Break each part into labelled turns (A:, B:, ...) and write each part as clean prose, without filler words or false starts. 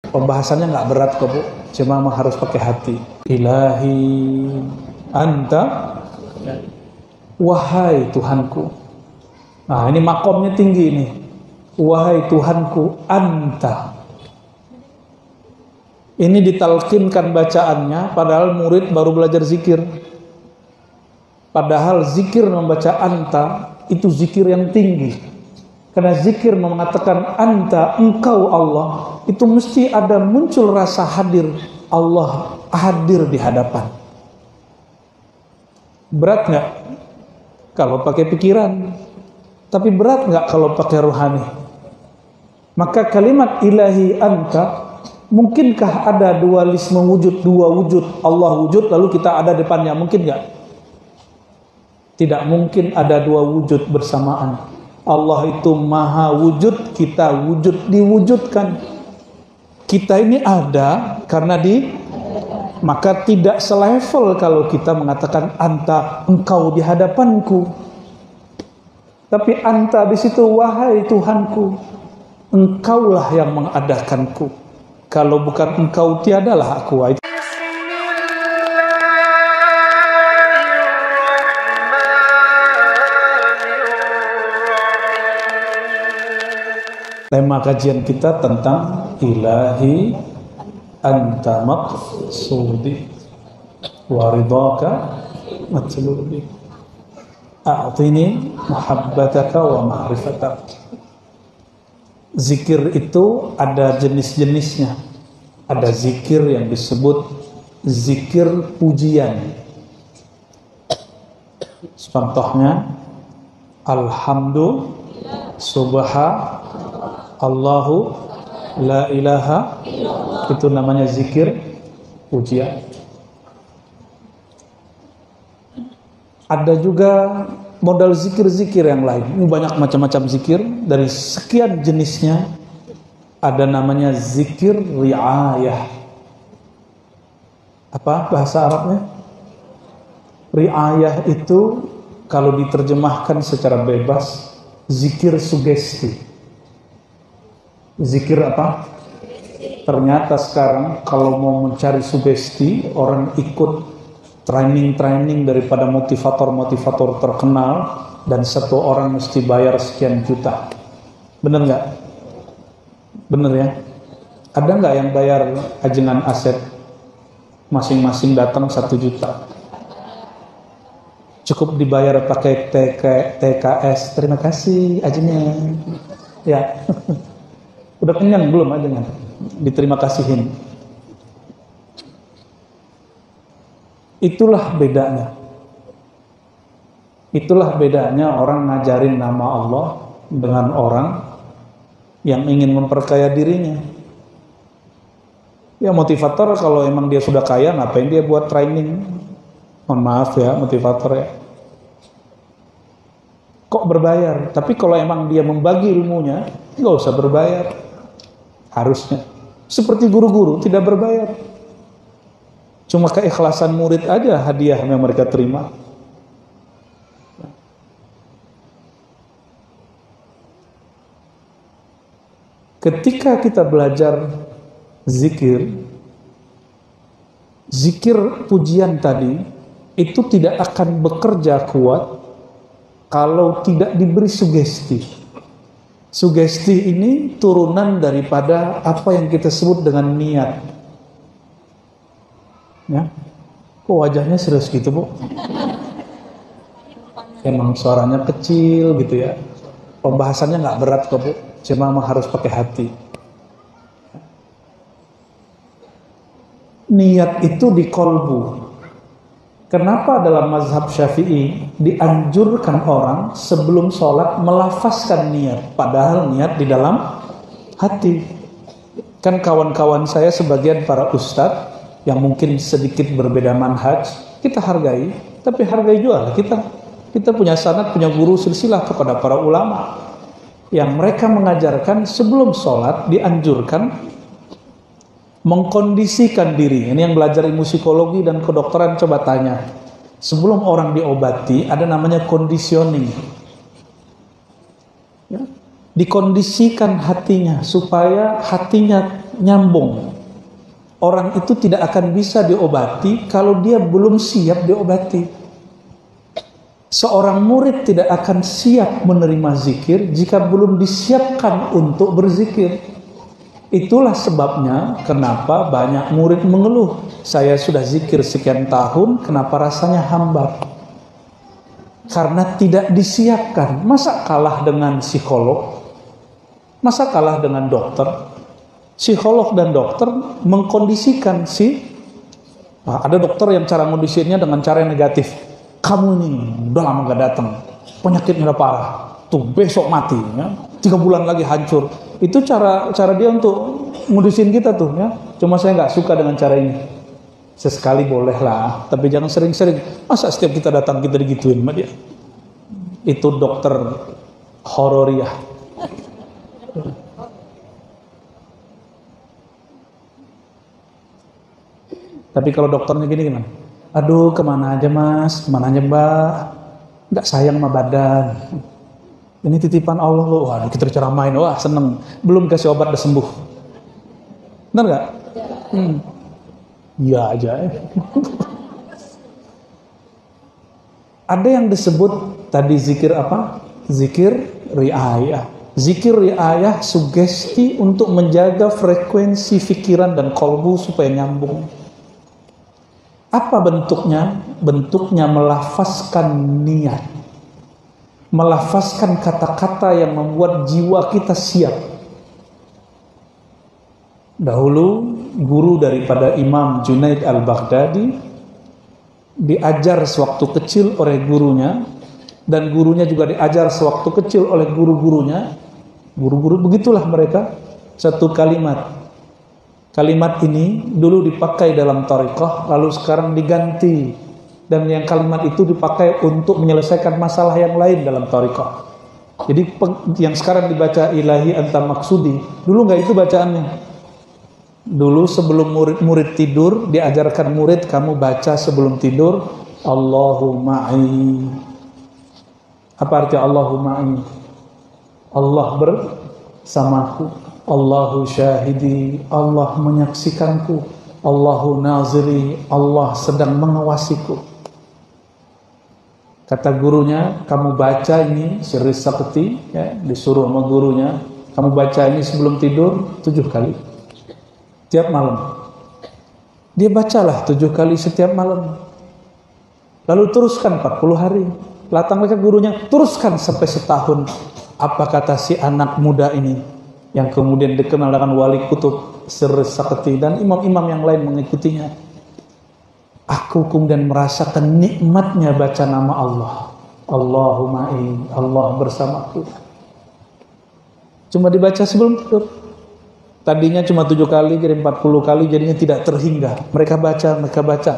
A: Pembahasannya nggak berat kok Bu, cuma harus pakai hati. Ilahi anta, wahai Tuhanku. Nah ini makomnya tinggi ini. Wahai Tuhanku, anta. Ini ditalkinkan bacaannya, padahal murid baru belajar zikir. Padahal zikir membaca anta itu zikir yang tinggi. Karena zikir mengatakan anta, engkau Allah, itu mesti ada muncul rasa hadir. Allah hadir di hadapan. Berat nggak kalau pakai pikiran? Tapi berat nggak kalau pakai rohani? Maka kalimat ilahi anta, mungkinkah ada dualisme wujud, dua wujud? Allah wujud lalu kita ada depannya, mungkin nggak? Tidak mungkin ada dua wujud bersamaan. Allah itu maha wujud, kita wujud, diwujudkan. Kita ini ada karena maka tidak selevel kalau kita mengatakan anta, engkau di hadapanku. Tapi anta di situ, wahai Tuhanku, engkaulah yang mengadakanku. Kalau bukan engkau, tiadalah aku. Tema kajian kita tentang ilahi anta maqsudi wa ridhaka matlubi a'tini muhabbataka wa ma'rifataka. Zikir itu ada jenis-jenisnya. Ada zikir yang disebut zikir pujian. Contohnya alhamdulillah, Allahu la ilaha, itu namanya zikir pujian. Ada juga modal zikir-zikir yang lain. Ini banyak macam-macam zikir, dari sekian jenisnya ada namanya zikir riayah. Apa bahasa Arabnya? Riayah itu kalau diterjemahkan secara bebas, zikir sugesti. Zikir apa? Ternyata sekarang kalau mau mencari sugesti, orang ikut training daripada motivator terkenal, dan satu orang mesti bayar sekian juta. Bener nggak? Bener ya? Ada nggak yang bayar ajengan aset? Masing-masing datang 1 juta. Cukup dibayar pakai TKS. Terima kasih ajengan. Ya. Udah kenyang belum ajengan? Diterima kasihin. Itulah bedanya. Itulah bedanya orang ngajarin nama Allah dengan orang yang ingin memperkaya dirinya. Ya motivator kalau emang dia sudah kaya, ngapain dia buat training? Mohon maaf ya motivator ya. Kok berbayar? Tapi kalau emang dia membagi ilmunya, nggak usah berbayar. Harusnya. Seperti guru-guru tidak berbayar. Cuma keikhlasan murid aja hadiah yang mereka terima. Ketika kita belajar zikir pujian tadi itu tidak akan bekerja kuat kalau tidak diberi sugesti. Sugesti ini turunan daripada apa yang kita sebut dengan niat. Ya, kok wajahnya serius gitu Bu? Emang suaranya kecil gitu ya. Pembahasannya nggak berat kok Bu, cuma harus pakai hati. Niat itu di kolbu. Kenapa dalam mazhab Syafi'i dianjurkan orang sebelum sholat melafazkan niat, padahal niat di dalam hati? Kan kawan-kawan saya sebagian para ustadz yang mungkin sedikit berbeda manhaj, kita hargai, tapi hargai juga kita punya sanad, punya guru silsilah kepada para ulama yang mereka mengajarkan sebelum sholat dianjurkan mengkondisikan diri. Ini yang belajar ilmu psikologi dan kedokteran coba tanya. Sebelum orang diobati ada namanya conditioning. Ya, dikondisikan hatinya supaya hatinya nyambung. Orang itu tidak akan bisa diobati kalau dia belum siap diobati. Seorang murid tidak akan siap menerima zikir jika belum disiapkan untuk berzikir. Itulah sebabnya kenapa banyak murid mengeluh, saya sudah zikir sekian tahun, kenapa rasanya hambar? Karena tidak disiapkan. Masa kalah dengan psikolog? Masa kalah dengan dokter? Psikolog dan dokter mengkondisikan ada dokter yang cara mengkondisinya dengan cara yang negatif. Kamu ini udah lama gak datang, penyakitnya udah parah, tuh besok mati, ya. 3 bulan lagi hancur. Itu cara dia untuk ngudusin kita tuh, ya. Cuma saya nggak suka dengan cara ini. Sesekali boleh lah, tapi jangan sering-sering. Masa setiap kita datang kita digituin sama dia? Itu dokter hororiah. Tapi kalau dokternya gini gimana? Aduh, kemana aja mas, kemana aja mbak, nggak sayang sama badan. Ini titipan Allah loh. Waduh, kita ceramain, wah seneng. Belum kasih obat udah sembuh. Benar nggak? Iya aja. Ada yang disebut tadi zikir apa? Zikir riayah. Zikir riayah sugesti untuk menjaga frekuensi pikiran dan kolbu supaya nyambung. Apa bentuknya? Bentuknya melafazkan niat, melafazkan kata-kata yang membuat jiwa kita siap. Dahulu guru daripada Imam Junaid al-Baghdadi diajar sewaktu kecil oleh gurunya, dan gurunya juga diajar sewaktu kecil oleh guru-gurunya. Guru-guru begitulah mereka. Satu kalimat. Kalimat ini dulu dipakai dalam thariqah, lalu sekarang diganti. Dan yang kalimat itu dipakai untuk menyelesaikan masalah yang lain dalam thariqah. Jadi yang sekarang dibaca ilahi anta maksudi, dulu nggak itu bacaannya. Dulu sebelum murid tidur, diajarkan murid kamu baca sebelum tidur, Allahu ma'i. Apa arti Allahu ma'i? Allah bersamaku. Allahu syahidi, Allah menyaksikanku. Allahu naziri, Allah sedang mengawasiku. Kata gurunya, kamu baca ini sirri sakti, ya, disuruh sama gurunya, kamu baca ini sebelum tidur 7 kali tiap malam. Dia bacalah 7 kali setiap malam. Lalu teruskan 40 hari. Datang lagi gurunya, teruskan sampai setahun. Apa kata si anak muda ini yang kemudian dikenal dengan wali kutub sirri sakti dan imam-imam yang lain mengikutinya? Aku kemudian merasakan nikmatnya baca nama Allah. Allahumma Allah bersamaku. Cuma dibaca sebelum tidur. Tadinya cuma 7 kali, jadi 40 kali, jadinya tidak terhingga. Mereka baca.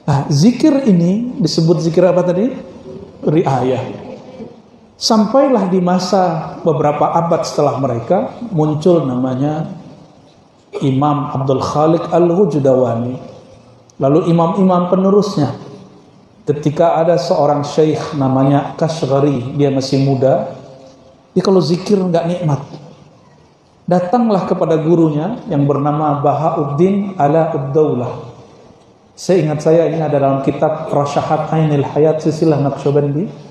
A: Nah, zikir ini disebut zikir apa tadi? Riayah. Sampailah di masa beberapa abad setelah mereka muncul namanya Imam Abdul Khaliq Al-Wujdawani. Lalu imam-imam penerusnya. Ketika ada seorang syekh namanya Kashghari, dia masih muda, dia kalau zikir nggak nikmat. Datanglah kepada gurunya yang bernama Bahauddin Alauddaulah. Seingat saya ini ada dalam kitab Rasyahat Ainil Hayat Silsilah Naqsyabandi.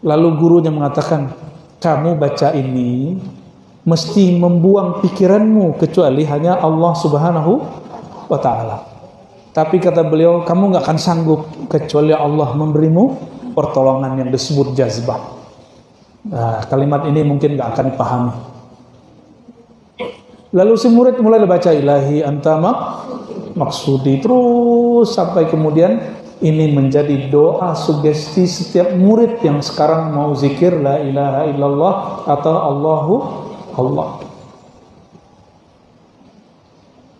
A: Lalu gurunya mengatakan, kamu baca ini mesti membuang pikiranmu kecuali hanya Allah Subhanahu wa ta'ala. Tapi kata beliau, kamu gak akan sanggup kecuali Allah memberimu pertolongan yang disebut jazbah. Nah, kalimat ini mungkin gak akan dipahami. Lalu si murid mulai baca ilahi anta maksudi terus sampai kemudian ini menjadi doa sugesti setiap murid yang sekarang mau zikir la ilaha illallah atau Allahu Allah.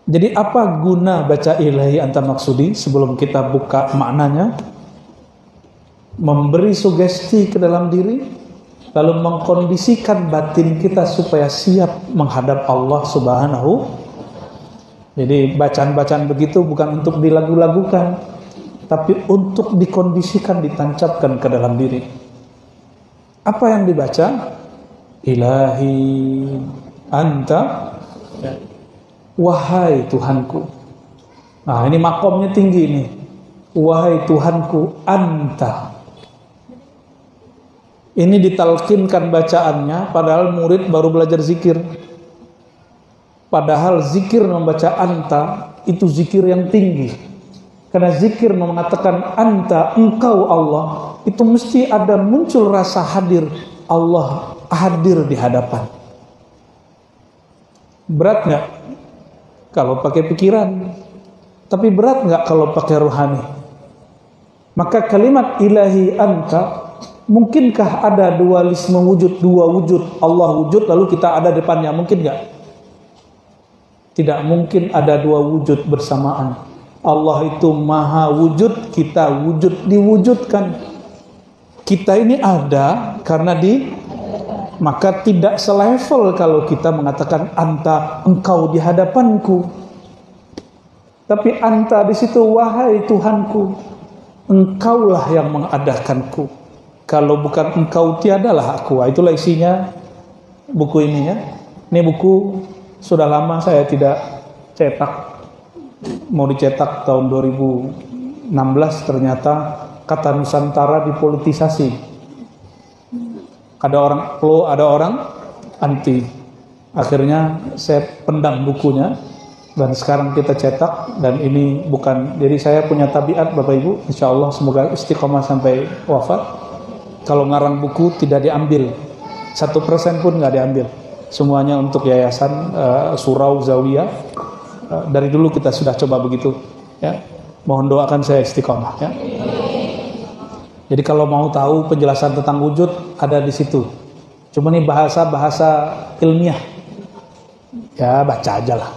A: Jadi apa guna baca ilahi anta maksudi? Sebelum kita buka maknanya, memberi sugesti ke dalam diri, lalu mengkondisikan batin kita supaya siap menghadap Allah Subhanahu. Jadi bacaan-bacaan begitu bukan untuk dilagu-lagukan, tapi untuk dikondisikan, ditancapkan ke dalam diri. Apa yang dibaca? Ilahi anta Ya. Wahai Tuhanku. Nah, ini makomnya tinggi nih. Wahai Tuhanku, Anta. Ini ditalkinkan bacaannya, padahal murid baru belajar zikir. Padahal zikir membaca Anta itu zikir yang tinggi. Karena zikir mengatakan Anta, engkau Allah, itu mesti ada muncul rasa hadir. Allah hadir di hadapan. Berat nggak kalau pakai pikiran? Tapi berat nggak kalau pakai rohani? Maka kalimat ilahi anta, mungkinkah ada dualisme wujud, dua wujud, Allah wujud lalu kita ada depannya, mungkin nggak? Tidak mungkin ada dua wujud bersamaan. Allah itu maha wujud, kita wujud, diwujudkan. Kita ini ada karena maka tidak selevel kalau kita mengatakan anta, engkau di hadapanku. Tapi anta di situ, wahai Tuhanku, engkaulah yang mengadakanku. Kalau bukan engkau, tiadalah aku. Itulah isinya buku ini ya. Ini buku sudah lama saya tidak cetak. Mau dicetak tahun 2016, ternyata kata Nusantara dipolitisasi. Ada orang pro, ada orang anti. Akhirnya saya pendam bukunya dan sekarang kita cetak. Dan ini bukan, jadi saya punya tabiat Bapak Ibu, insya Allah semoga istiqomah sampai wafat. Kalau ngarang buku tidak diambil 1% pun nggak diambil, semuanya untuk yayasan surau zawiyah. Dari dulu kita sudah coba begitu ya. Mohon doakan saya istiqomah ya. Jadi kalau mau tahu penjelasan tentang wujud ada di situ. Cuma ini bahasa-bahasa ilmiah. Ya baca aja lah.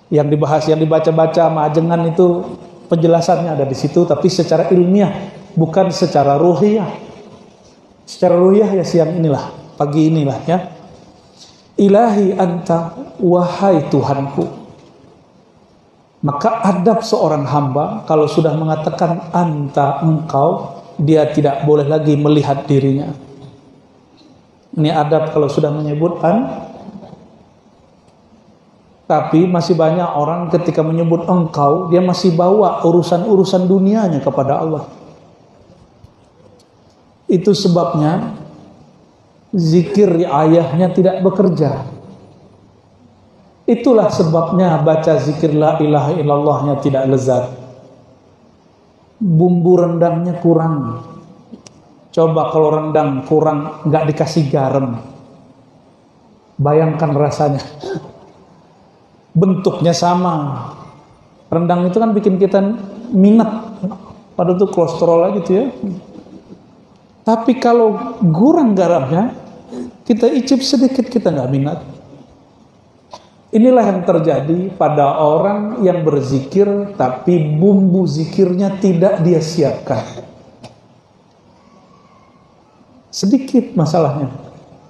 A: Yang dibahas, yang dibaca-baca majengan itu penjelasannya ada di situ, tapi secara ilmiah, bukan secara ruhiyah. Secara ruhiyah ya siang inilah, pagi inilah ya. Ilahi anta, wahai Tuhanku. Maka adab seorang hamba kalau sudah mengatakan anta, engkau, dia tidak boleh lagi melihat dirinya. Ini adab kalau sudah menyebut Tapi masih banyak orang ketika menyebut engkau, dia masih bawa urusan-urusan dunianya kepada Allah. Itu sebabnya zikir ayahnya tidak bekerja. Itulah sebabnya baca zikir la ilaha illallahnya tidak lezat. Bumbu rendangnya kurang. Coba kalau rendang kurang, nggak dikasih garam, bayangkan rasanya. Bentuknya sama. Rendang itu kan bikin kita minat, padahal itu kolesterol gitu ya. Tapi kalau kurang garamnya, kita icip sedikit kita nggak minat. Inilah yang terjadi pada orang yang berzikir tapi bumbu zikirnya tidak dia siapkan. Sedikit masalahnya.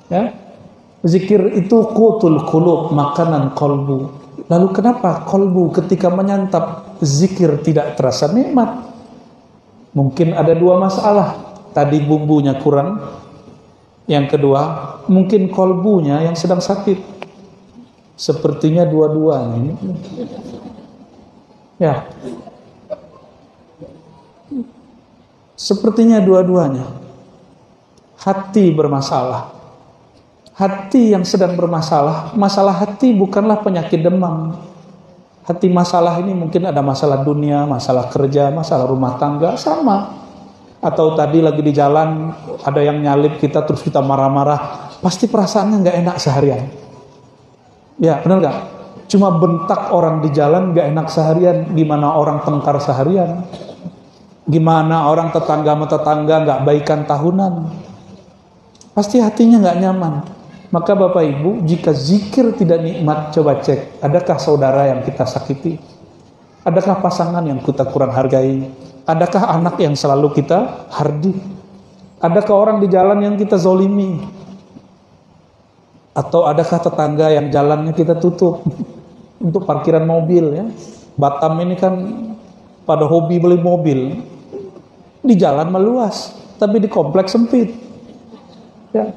A: Ya. Zikir itu qutul qulub, makanan kolbu. Lalu kenapa kolbu ketika menyantap zikir tidak terasa nikmat? Mungkin ada dua masalah. Tadi bumbunya kurang. Yang kedua, mungkin kolbunya yang sedang sakit. Sepertinya dua-duanya. Ya. Sepertinya dua-duanya. Hati bermasalah. Hati yang sedang bermasalah. Masalah hati bukanlah penyakit demam. Hati masalah ini mungkin ada masalah dunia, masalah kerja, masalah rumah tangga, sama. Atau tadi lagi di jalan ada yang nyalip kita terus kita marah-marah, pasti perasaannya nggak enak seharian. Ya benar nggak? Cuma bentak orang di jalan nggak enak seharian. Gimana orang tengkar seharian? Gimana orang tetangga sama tetangga nggak baikan tahunan? Pasti hatinya nggak nyaman. Maka Bapak Ibu, jika zikir tidak nikmat, coba cek, adakah saudara yang kita sakiti? Adakah pasangan yang kita kurang hargai? Adakah anak yang selalu kita hardik? Adakah orang di jalan yang kita zolimi? Atau adakah tetangga yang jalannya kita tutup untuk parkiran mobil ya? Batam ini kan pada hobi beli mobil. Di jalan meluas, tapi di kompleks sempit. Ya.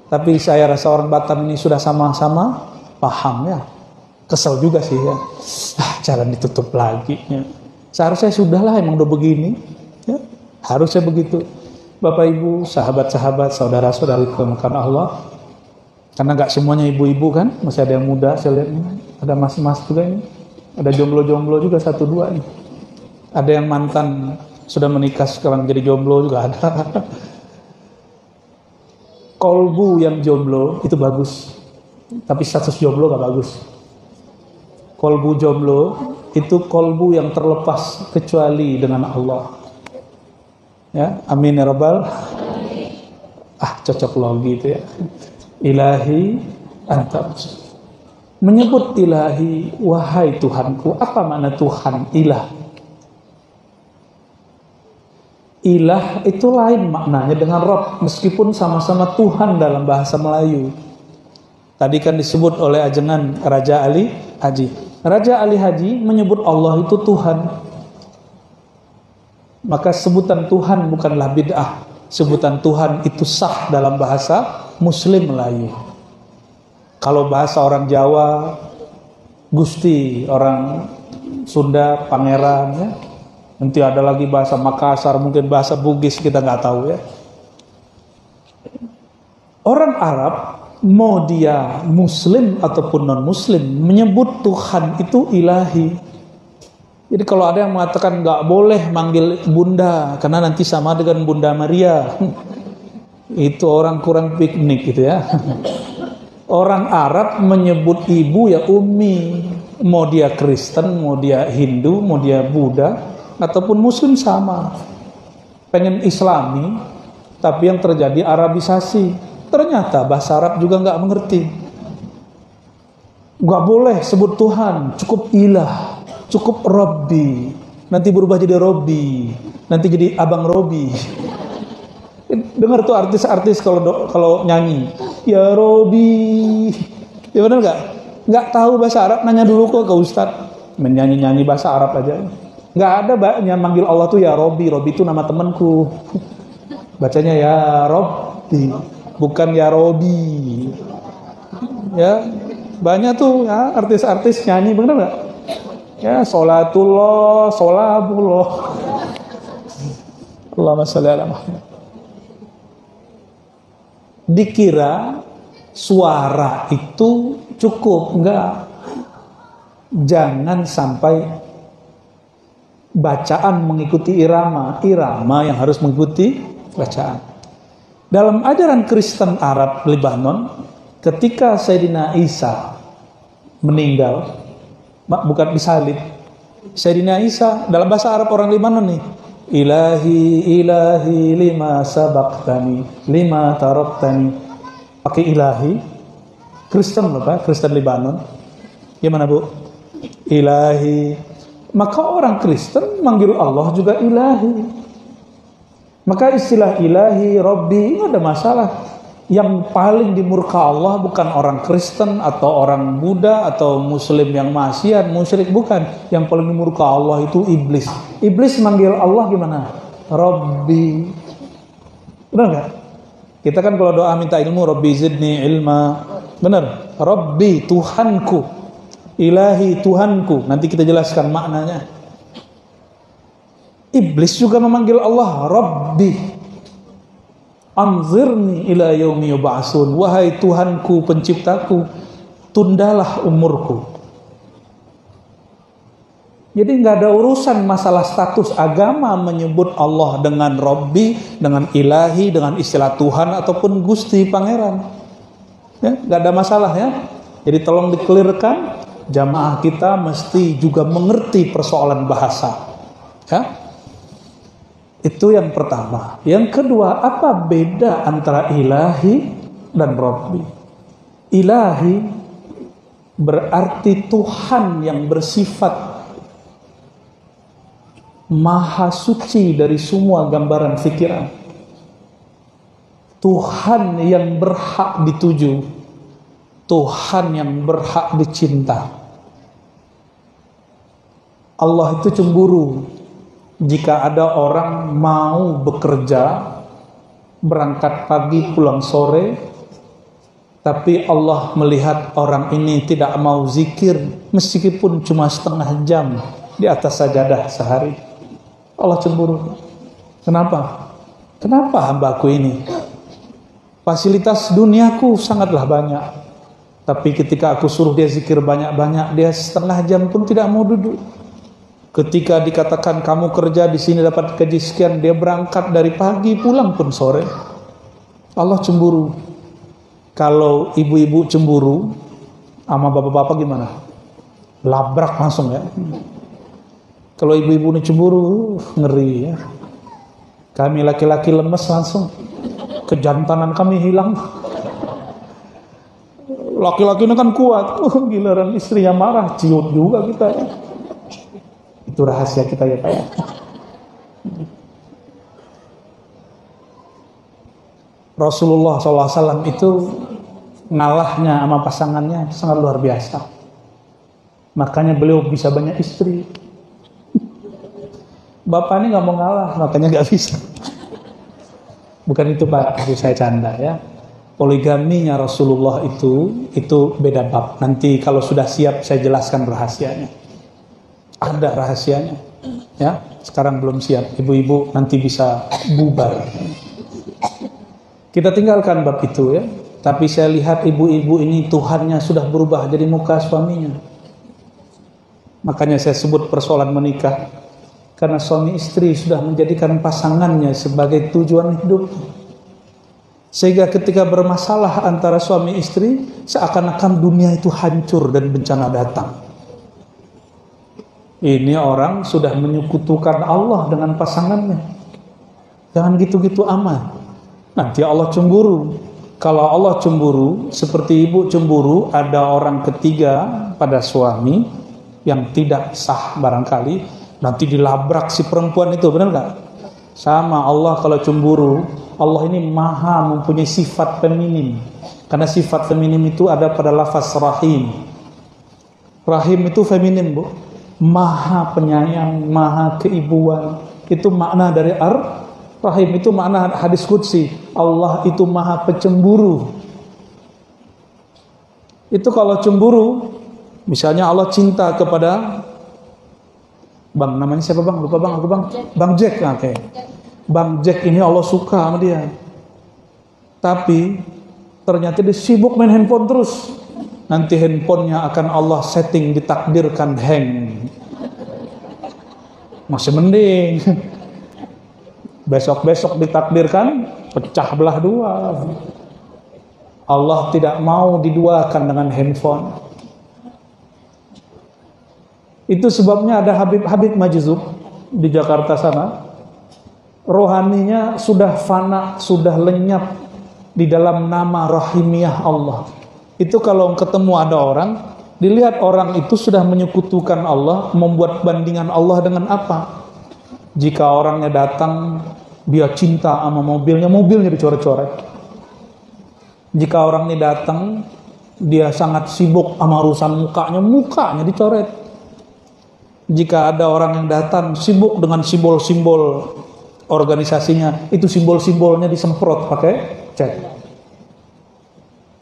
A: Tapi saya rasa orang Batam ini sudah sama-sama paham ya. Kesel juga sih ya. Jalan ditutup lagi ya. Seharusnya sudahlah, emang udah begini ya. Harusnya begitu. Bapak Ibu, sahabat-sahabat, saudara-saudari dimuliakan Allah. Karena gak semuanya ibu-ibu kan, masih ada yang muda saya lihat ini. Ada mas-mas juga ini. Ada jomblo-jomblo juga 1-2 nih. Ada yang mantan sudah menikah sekarang jadi jomblo juga ada. Kolbu yang jomblo itu bagus, tapi status jomblo gak bagus. Kolbu jomblo itu kolbu yang terlepas kecuali dengan Allah. Ya, amin ya rabbal. Cocok logi itu ya. Ilahi anta. Menyebut ilahi, wahai Tuhanku. Apa makna Tuhan? Ilah. Ilah itu lain maknanya dengan Rabb, meskipun sama-sama Tuhan dalam bahasa Melayu. Tadi kan disebut oleh ajengan Raja Ali Haji. Raja Ali Haji menyebut Allah itu Tuhan. Maka sebutan Tuhan bukanlah bid'ah. Sebutan Tuhan itu sah dalam bahasa Muslim Melayu. Kalau bahasa orang Jawa, Gusti, orang Sunda, Pangeran ya. Nanti ada lagi bahasa Makassar, mungkin bahasa Bugis, kita nggak tahu ya. Orang Arab, mau dia Muslim ataupun non-Muslim, menyebut Tuhan itu ilahi. Jadi kalau ada yang mengatakan nggak boleh manggil bunda karena nanti sama dengan Bunda Maria, itu orang kurang piknik gitu ya. Orang Arab menyebut ibu ya ummi, mau dia Kristen, mau dia Hindu, mau dia Buddha ataupun Muslim sama. Pengen Islami, tapi yang terjadi Arabisasi. Ternyata bahasa Arab juga nggak mengerti. Nggak boleh sebut Tuhan, cukup ilah, cukup Robbi. Nanti berubah jadi Robbi, nanti jadi Abang Robbi. Dengar tuh artis-artis kalau nyanyi, ya Robbi, ya benar nggak? Nggak tahu bahasa Arab, nanya dulu kok ke Ustadz. Menyanyi-nyanyi bahasa Arab aja. Nggak ada yang manggil Allah tuh ya Robbi. Robbi itu nama temanku. Bacanya ya Robbi, bukan ya Robi. Ya, banyak tuh ya artis-artis nyanyi, bener nggak? Ya, sholatullah, sholabullah. Allahumma sholli ala Muhammad. Dikira suara itu cukup, enggak. Jangan sampai bacaan mengikuti irama yang harus mengikuti bacaan. Dalam ajaran Kristen Arab Lebanon, ketika Sayyidina Isa meninggal, bukan disalib, Sayyidina Isa dalam bahasa Arab orang Lebanon nih, ilahi ilahi lima sabaqtani lima taraktani, pakai ilahi. Kristen apa? Kristen Lebanon. Gimana Bu? Ilahi. Maka orang Kristen manggil Allah juga ilahi. Maka istilah ilahi, Robbi, ini ada masalah. Yang paling dimurka Allah bukan orang Kristen atau orang Buddha atau Muslim yang maksiat, musyrik, bukan. Yang paling dimurka Allah itu iblis. Iblis manggil Allah gimana? Robbi. Benar nggak? Kita kan kalau doa minta ilmu, Robbi zidni ilma. Benar. Robbi, Tuhanku. Ilahi, Tuhanku. Nanti kita jelaskan maknanya. Iblis juga memanggil Allah Rabbi, anzirni ila yaumi yub'atsun, wahai Tuhanku penciptaku, tundalah umurku. Jadi nggak ada urusan masalah status agama menyebut Allah dengan Rabbi, dengan ilahi, dengan istilah Tuhan ataupun Gusti Pangeran. Ya, nggak ada masalah ya. Jadi tolong dikelirkan, jamaah kita mesti juga mengerti persoalan bahasa. Ya. Itu yang pertama. Yang kedua, apa beda antara ilahi dan Rabbi? Ilahi berarti Tuhan yang bersifat maha suci dari semua gambaran pikiran. Tuhan yang berhak dituju, Tuhan yang berhak dicinta. Allah itu cemburu jika ada orang mau bekerja, berangkat pagi pulang sore, Tapi Allah melihat orang ini tidak mau zikir meskipun cuma setengah jam di atas sajadah sehari. Allah cemburu. Kenapa? Kenapa hambaku ini? Fasilitas duniaku sangatlah banyak, tapi ketika aku suruh dia zikir banyak-banyak, dia setengah jam pun tidak mau duduk. Ketika dikatakan kamu kerja di sini dapat gaji sekian, dia berangkat dari pagi pulang pun sore. Allah cemburu. Kalau ibu-ibu cemburu sama bapak-bapak gimana? Labrak langsung ya. Kalau ibu-ibu ini cemburu, ngeri ya. Kami laki-laki lemes langsung. Kejantanan kami hilang. Laki-laki ini kan kuat. Giliran istrinya marah, ciut juga kita ya. Itu rahasia kita ya Pak ya. Rasulullah SAW itu ngalahnya sama pasangannya sangat luar biasa. Makanya beliau bisa banyak istri. Bapak ini gak mau ngalah, makanya gak bisa. Bukan itu Pak, itu saya canda ya. Poligaminya Rasulullah itu beda bab. Nanti kalau sudah siap saya jelaskan rahasianya. Ada rahasianya. Ya, sekarang belum siap. Ibu-ibu nanti bisa bubar. Kita tinggalkan bab itu ya. Tapi saya lihat ibu-ibu ini Tuhannya sudah berubah jadi muka suaminya. Makanya saya sebut persoalan menikah. Karena suami istri sudah menjadikan pasangannya sebagai tujuan hidup. Sehingga ketika bermasalah antara suami istri, seakan-akan dunia itu hancur dan bencana datang. Ini orang sudah menyekutukan Allah dengan pasangannya. Jangan gitu-gitu amat. Nanti Allah cemburu. Kalau Allah cemburu, seperti ibu cemburu, ada orang ketiga pada suami yang tidak sah barangkali, nanti dilabrak si perempuan itu, benar nggak? Sama Allah kalau cemburu, Allah ini maha mempunyai sifat feminim. Karena sifat feminim itu ada pada lafaz rahim. Rahim itu feminim, Bu. Maha penyayang, maha keibuan. Itu makna dari rahim, itu makna hadis qudsi. Allah itu maha pecemburu. Itu kalau cemburu, misalnya Allah cinta kepada Bang, namanya siapa Bang? Lupa Bang, aku Bang. Bang Jack, oke. Bang Jack ini Allah suka sama dia. Tapi ternyata dia sibuk main handphone terus. Nanti handphonenya akan Allah setting, ditakdirkan hang. Masih mending. Besok-besok ditakdirkan pecah belah dua. Allah tidak mau diduakan dengan handphone. Itu sebabnya ada Habib Majzub di Jakarta sana. Rohaninya sudah fana, sudah lenyap di dalam nama rahimiyah Allah. Itu kalau ketemu ada orang, dilihat orang itu sudah menyekutukan Allah, membuat bandingan Allah dengan apa? Jika orangnya datang, dia cinta sama mobilnya dicoret-coret. Jika orang ini datang, dia sangat sibuk sama urusan mukanya dicoret. Jika ada orang yang datang sibuk dengan simbol-simbol organisasinya, itu simbol-simbolnya disemprot pakai cat.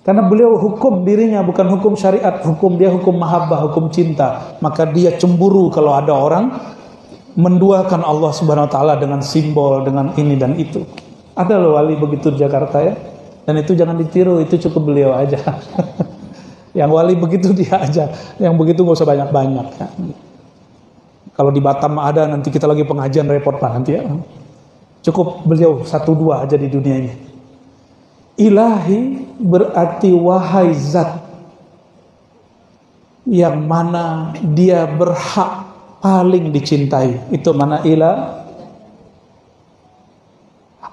A: Karena beliau hukum dirinya bukan hukum syariat, hukum mahabbah, hukum cinta. Maka dia cemburu kalau ada orang menduakan Allah Subhanahu wa taala dengan simbol, dengan ini dan itu. Ada loh wali begitu di Jakarta ya. Dan itu jangan ditiru, itu cukup beliau aja. Yang wali begitu dia aja, yang begitu nggak usah banyak-banyak. Kalau di Batam ada, nanti kita lagi pengajian repot Pak nanti ya. Cukup beliau 1-2 aja di dunia ini. Ilahi berarti wahai zat yang mana dia berhak paling dicintai. Itu mana ilah.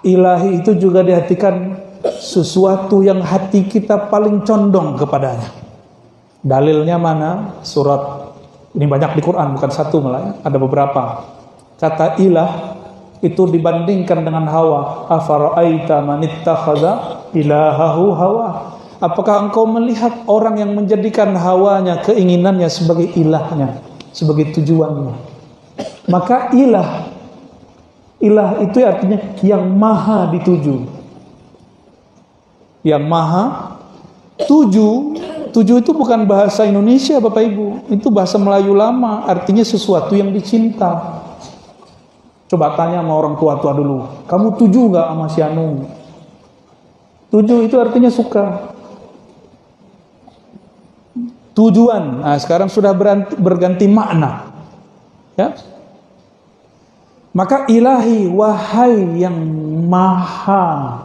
A: Ilahi itu juga diartikan sesuatu yang hati kita paling condong kepadanya. Dalilnya mana? Surat, ini banyak di Quran, bukan satu malah, ada beberapa. Kata ilah itu dibandingkan dengan hawa. Afara'aita man ittakhadha ilahahu hawa. Apakah engkau melihat orang yang menjadikan hawanya, keinginannya sebagai ilahnya, sebagai tujuannya? Maka ilah itu artinya yang maha dituju, yang maha Tuju itu bukan bahasa Indonesia Bapak Ibu, itu bahasa Melayu lama, artinya sesuatu yang dicinta. Coba tanya sama orang tua-tua dulu, kamu tuju nggak sama si Anu? Tuju itu artinya suka. Tujuan, nah sekarang sudah berganti makna, ya. Maka ilahi, wahai yang maha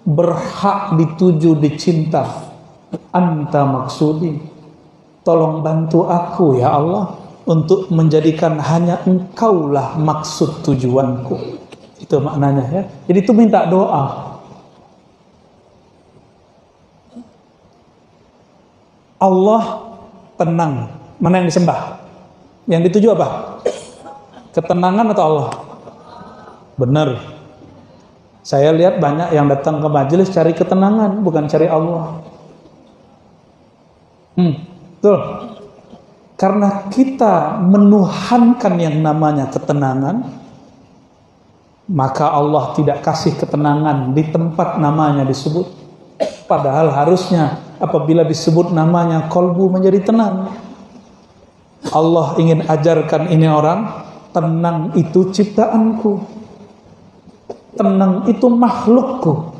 A: berhak dituju, dicinta, anta maksudi, tolong bantu aku ya Allah untuk menjadikan hanya engkaulah maksud tujuanku. Itu maknanya ya. Jadi itu minta doa. Allah tenang. Mana yang disembah? Yang dituju apa? Ketenangan atau Allah? Benar. Saya lihat banyak yang datang ke majelis cari ketenangan, bukan cari Allah. Betul. Karena kita menuhankan yang namanya ketenangan, maka Allah tidak kasih ketenangan di tempat namanya disebut. Padahal harusnya apabila disebut namanya, kolbu menjadi tenang. Allah ingin ajarkan ini orang, tenang itu ciptaanku, tenang itu makhlukku.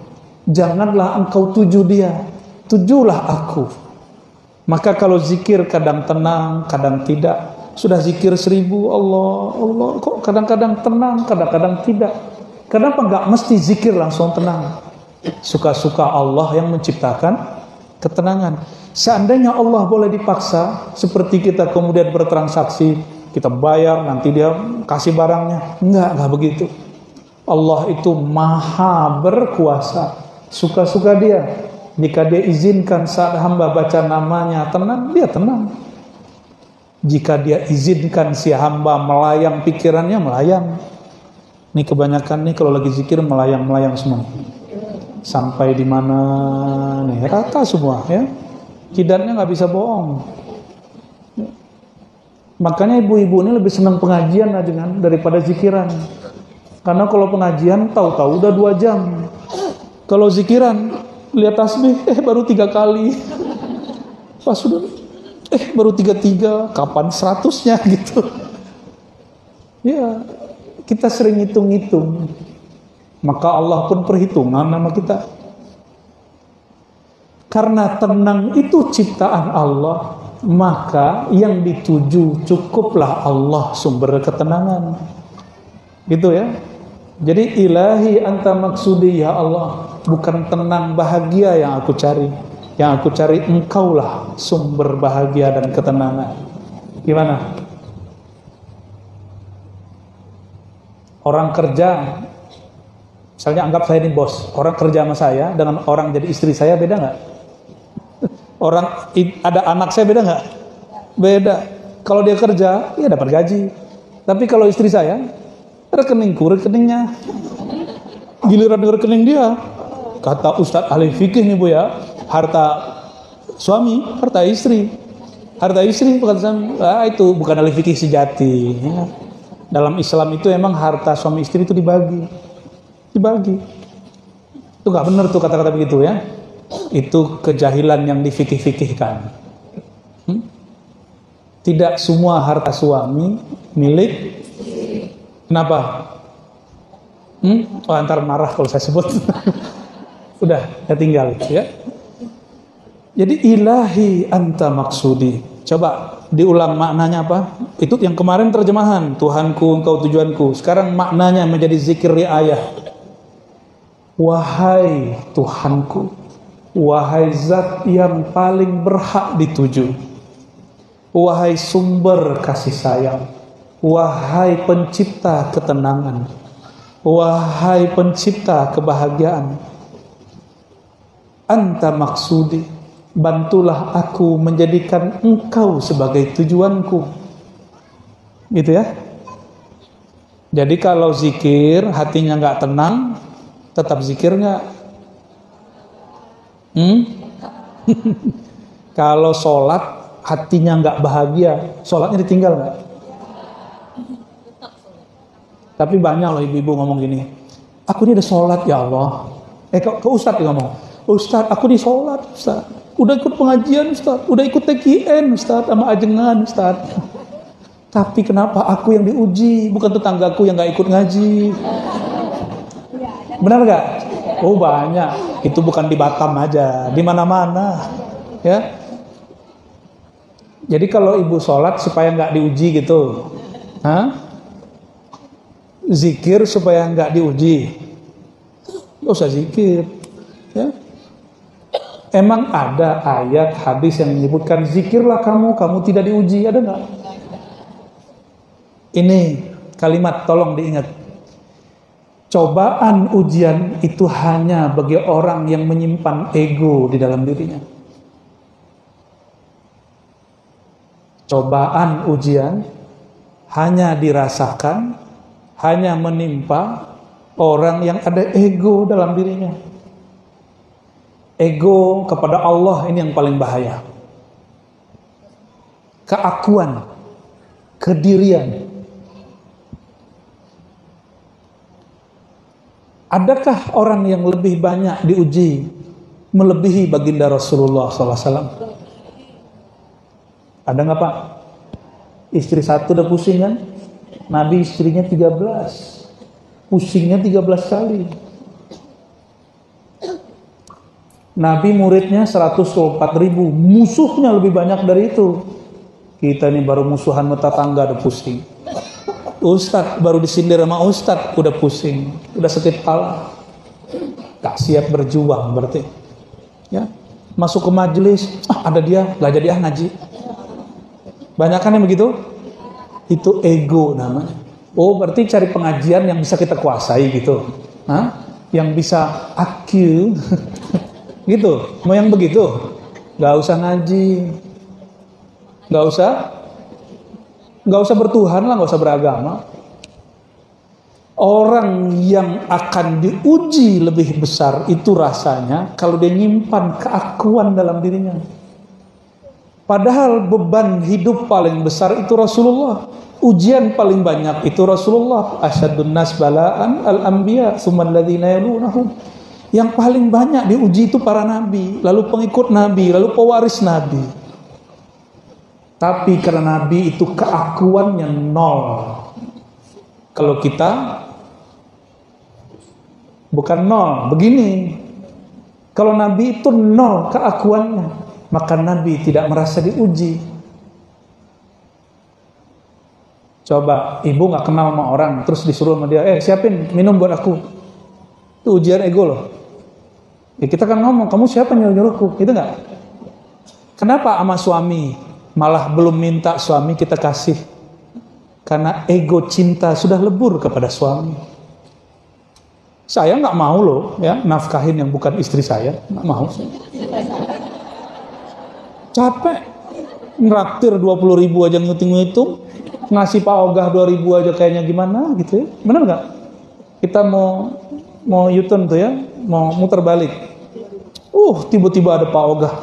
A: Janganlah engkau tuju dia, tujulah aku. Maka kalau zikir kadang tenang, kadang tidak. Sudah zikir 1000 Allah, Allah, kok kadang-kadang tenang, kadang-kadang tidak. Kenapa enggak mesti zikir langsung tenang? Suka-suka Allah yang menciptakan ketenangan. Seandainya Allah boleh dipaksa, seperti kita kemudian bertransaksi, kita bayar, nanti dia kasih barangnya. Enggak begitu. Allah itu maha berkuasa, suka-suka dia. Jika dia izinkan saat hamba baca namanya tenang, dia tenang. Jika dia izinkan si hamba melayang pikirannya, melayang. Ini kebanyakan nih kalau lagi zikir melayang-melayang semua. Sampai di mana nih? Rata semua ya. Kidatnya nggak bisa bohong. Makanya ibu-ibu ini lebih senang pengajian dengan daripada zikiran. Karena kalau pengajian tahu-tahu udah 2 jam. Kalau zikiran lihat tasbih, baru 3 kali. Pas sudah, baru 33, kapan 100-nya gitu. Ya, kita sering hitung-hitung. Maka Allah pun perhitungan nama kita. Karena tenang itu ciptaan Allah, maka yang dituju cukuplah Allah sumber ketenangan. Gitu ya. Jadi ilahi anta maksudi ya Allah, bukan tenang bahagia yang aku cari. Yang aku cari engkaulah sumber bahagia dan ketenangan. Gimana? Orang kerja, misalnya anggap saya ini bos, orang kerja sama saya dengan orang jadi istri saya beda nggak? Orang ada anak saya beda nggak? Beda. Kalau dia kerja, ya dapat gaji. Tapi kalau istri saya, rekeningku, rekeningnya. Giliran rekening dia, kata Ustadz ahli fikih nih Bu ya, harta suami, harta istri. Harta istri bukan suami. Itu bukan ahli fikih sejati. Ya. Dalam Islam itu emang harta suami istri itu dibagi. Itu nggak benar tuh kata-kata begitu ya. Itu kejahilan yang difikih-fikihkan. Tidak semua harta suami milik. Kenapa? Antar marah kalau saya sebut. Udah, ya tinggal ya. Jadi ilahi anta maksudi. Coba diulang maknanya apa? Itu yang kemarin terjemahan, Tuhanku engkau tujuanku. Sekarang maknanya menjadi zikir riayah. Wahai Tuhanku, wahai zat yang paling berhak dituju, wahai sumber kasih sayang, wahai pencipta ketenangan, wahai pencipta kebahagiaan, anta maksudi, bantulah aku menjadikan engkau sebagai tujuanku. Gitu ya. Jadi kalau zikir hatinya nggak tenang, tetap zikir nggak? Kalau sholat hatinya nggak bahagia, sholatnya ditinggal nggak? Tapi banyak loh ibu-ibu ngomong gini, aku ini ada sholat ya Allah. Ke Ustadz ngomong, Ustadz aku di sholat Ustadz. Udah ikut pengajian Ustaz, udah ikut TKN Ustaz, sama ajengan Ustaz. Tapi kenapa aku yang diuji, bukan tetanggaku yang gak ikut ngaji? Benar gak? Oh banyak, itu bukan di Batam aja, di mana-mana. Ya. Jadi kalau ibu sholat supaya gak diuji gitu, zikir supaya gak diuji, gak usah zikir. Ya. Emang ada ayat hadis yang menyebutkan zikirlah kamu tidak diuji, ada nggak? Ini kalimat tolong diingat. Cobaan ujian itu hanya bagi orang yang menyimpan ego di dalam dirinya. Cobaan ujian hanya dirasakan, hanya menimpa orang yang ada ego dalam dirinya. Ego kepada Allah ini yang paling bahaya. Keakuan, kedirian. Adakah orang yang lebih banyak diuji melebihi baginda Rasulullah SAW? Ada nggak Pak? Istri satu udah pusing kan? Nabi istrinya 13. Pusingnya 13 kali. Nabi muridnya 104.000, musuhnya lebih banyak dari itu. Kita ini baru musuhan tetangga udah pusing. Ustadz baru disindir sama Ustadz udah pusing, udah sakit kepala. Gak siap berjuang berarti. Ya, masuk ke majelis, ada dia, gak jadi ngaji. Banyak kan yang begitu? Itu ego namanya. Oh berarti cari pengajian yang bisa kita kuasai gitu, yang bisa akil. Gitu, mau yang begitu, nggak usah ngaji, nggak usah bertuhan lah, nggak usah beragama. Orang yang akan diuji lebih besar itu rasanya kalau dia nyimpan keakuan dalam dirinya. Padahal beban hidup paling besar itu Rasulullah, ujian paling banyak itu Rasulullah. Asyadun nas balaan al-anbiya tsummal ladzina yalunahum. Yang paling banyak diuji itu para nabi, lalu pengikut nabi, lalu pewaris nabi. Tapi karena nabi itu keakuannya nol. Kalau kita bukan nol, begini. Kalau nabi itu nol keakuannya, maka nabi tidak merasa diuji. Coba ibu gak kenal sama orang, terus disuruh sama dia, siapin minum buat aku. Itu ujian ego loh. Ya kita kan ngomong, kamu siapa nyuruh-nyuruhku, gitu gak? Kenapa sama suami malah belum minta suami kita kasih? Karena ego cinta sudah lebur kepada suami. Saya gak mau loh ya nafkahin yang bukan istri saya, gak mau. Capek ngeraktir 20.000 aja ngitung-ngitung, ngasih Pak Ogah 2.000 aja kayaknya gimana gitu ya. Bener gak? Kita mau U-turn tuh ya, mau muter balik. Tiba-tiba ada Pak Ogah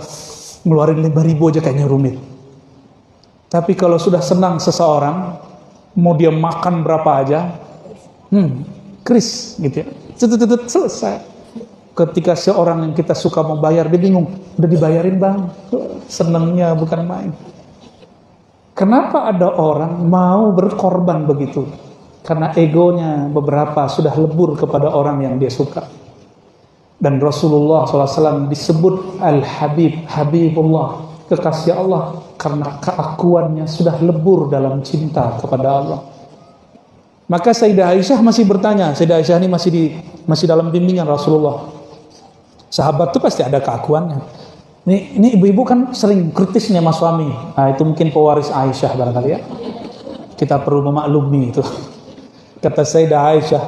A: ngeluarin 5.000 aja kayaknya rumit. Tapi kalau sudah senang seseorang, mau dia makan berapa aja, kris gitu ya. Selesai. Ketika seorang yang kita suka mau bayar, dia bingung, udah dibayarin bang, senangnya bukan main. Kenapa ada orang mau berkorban begitu? Karena egonya beberapa sudah lebur kepada orang yang dia suka. Dan Rasulullah SAW disebut Al-Habib, Habibullah, kekasih Allah, karena keakuannya sudah lebur dalam cinta kepada Allah. Maka Sayyidah Aisyah masih bertanya, Sayyidah Aisyah ini masih dalam bimbingan Rasulullah. Sahabat itu pasti ada keakuannya. Ini ibu-ibu kan sering kritis nih sama suami. Nah itu mungkin pewaris Aisyah barangkali ya. Kita perlu memaklumi itu. Kata Sayyidah Aisyah,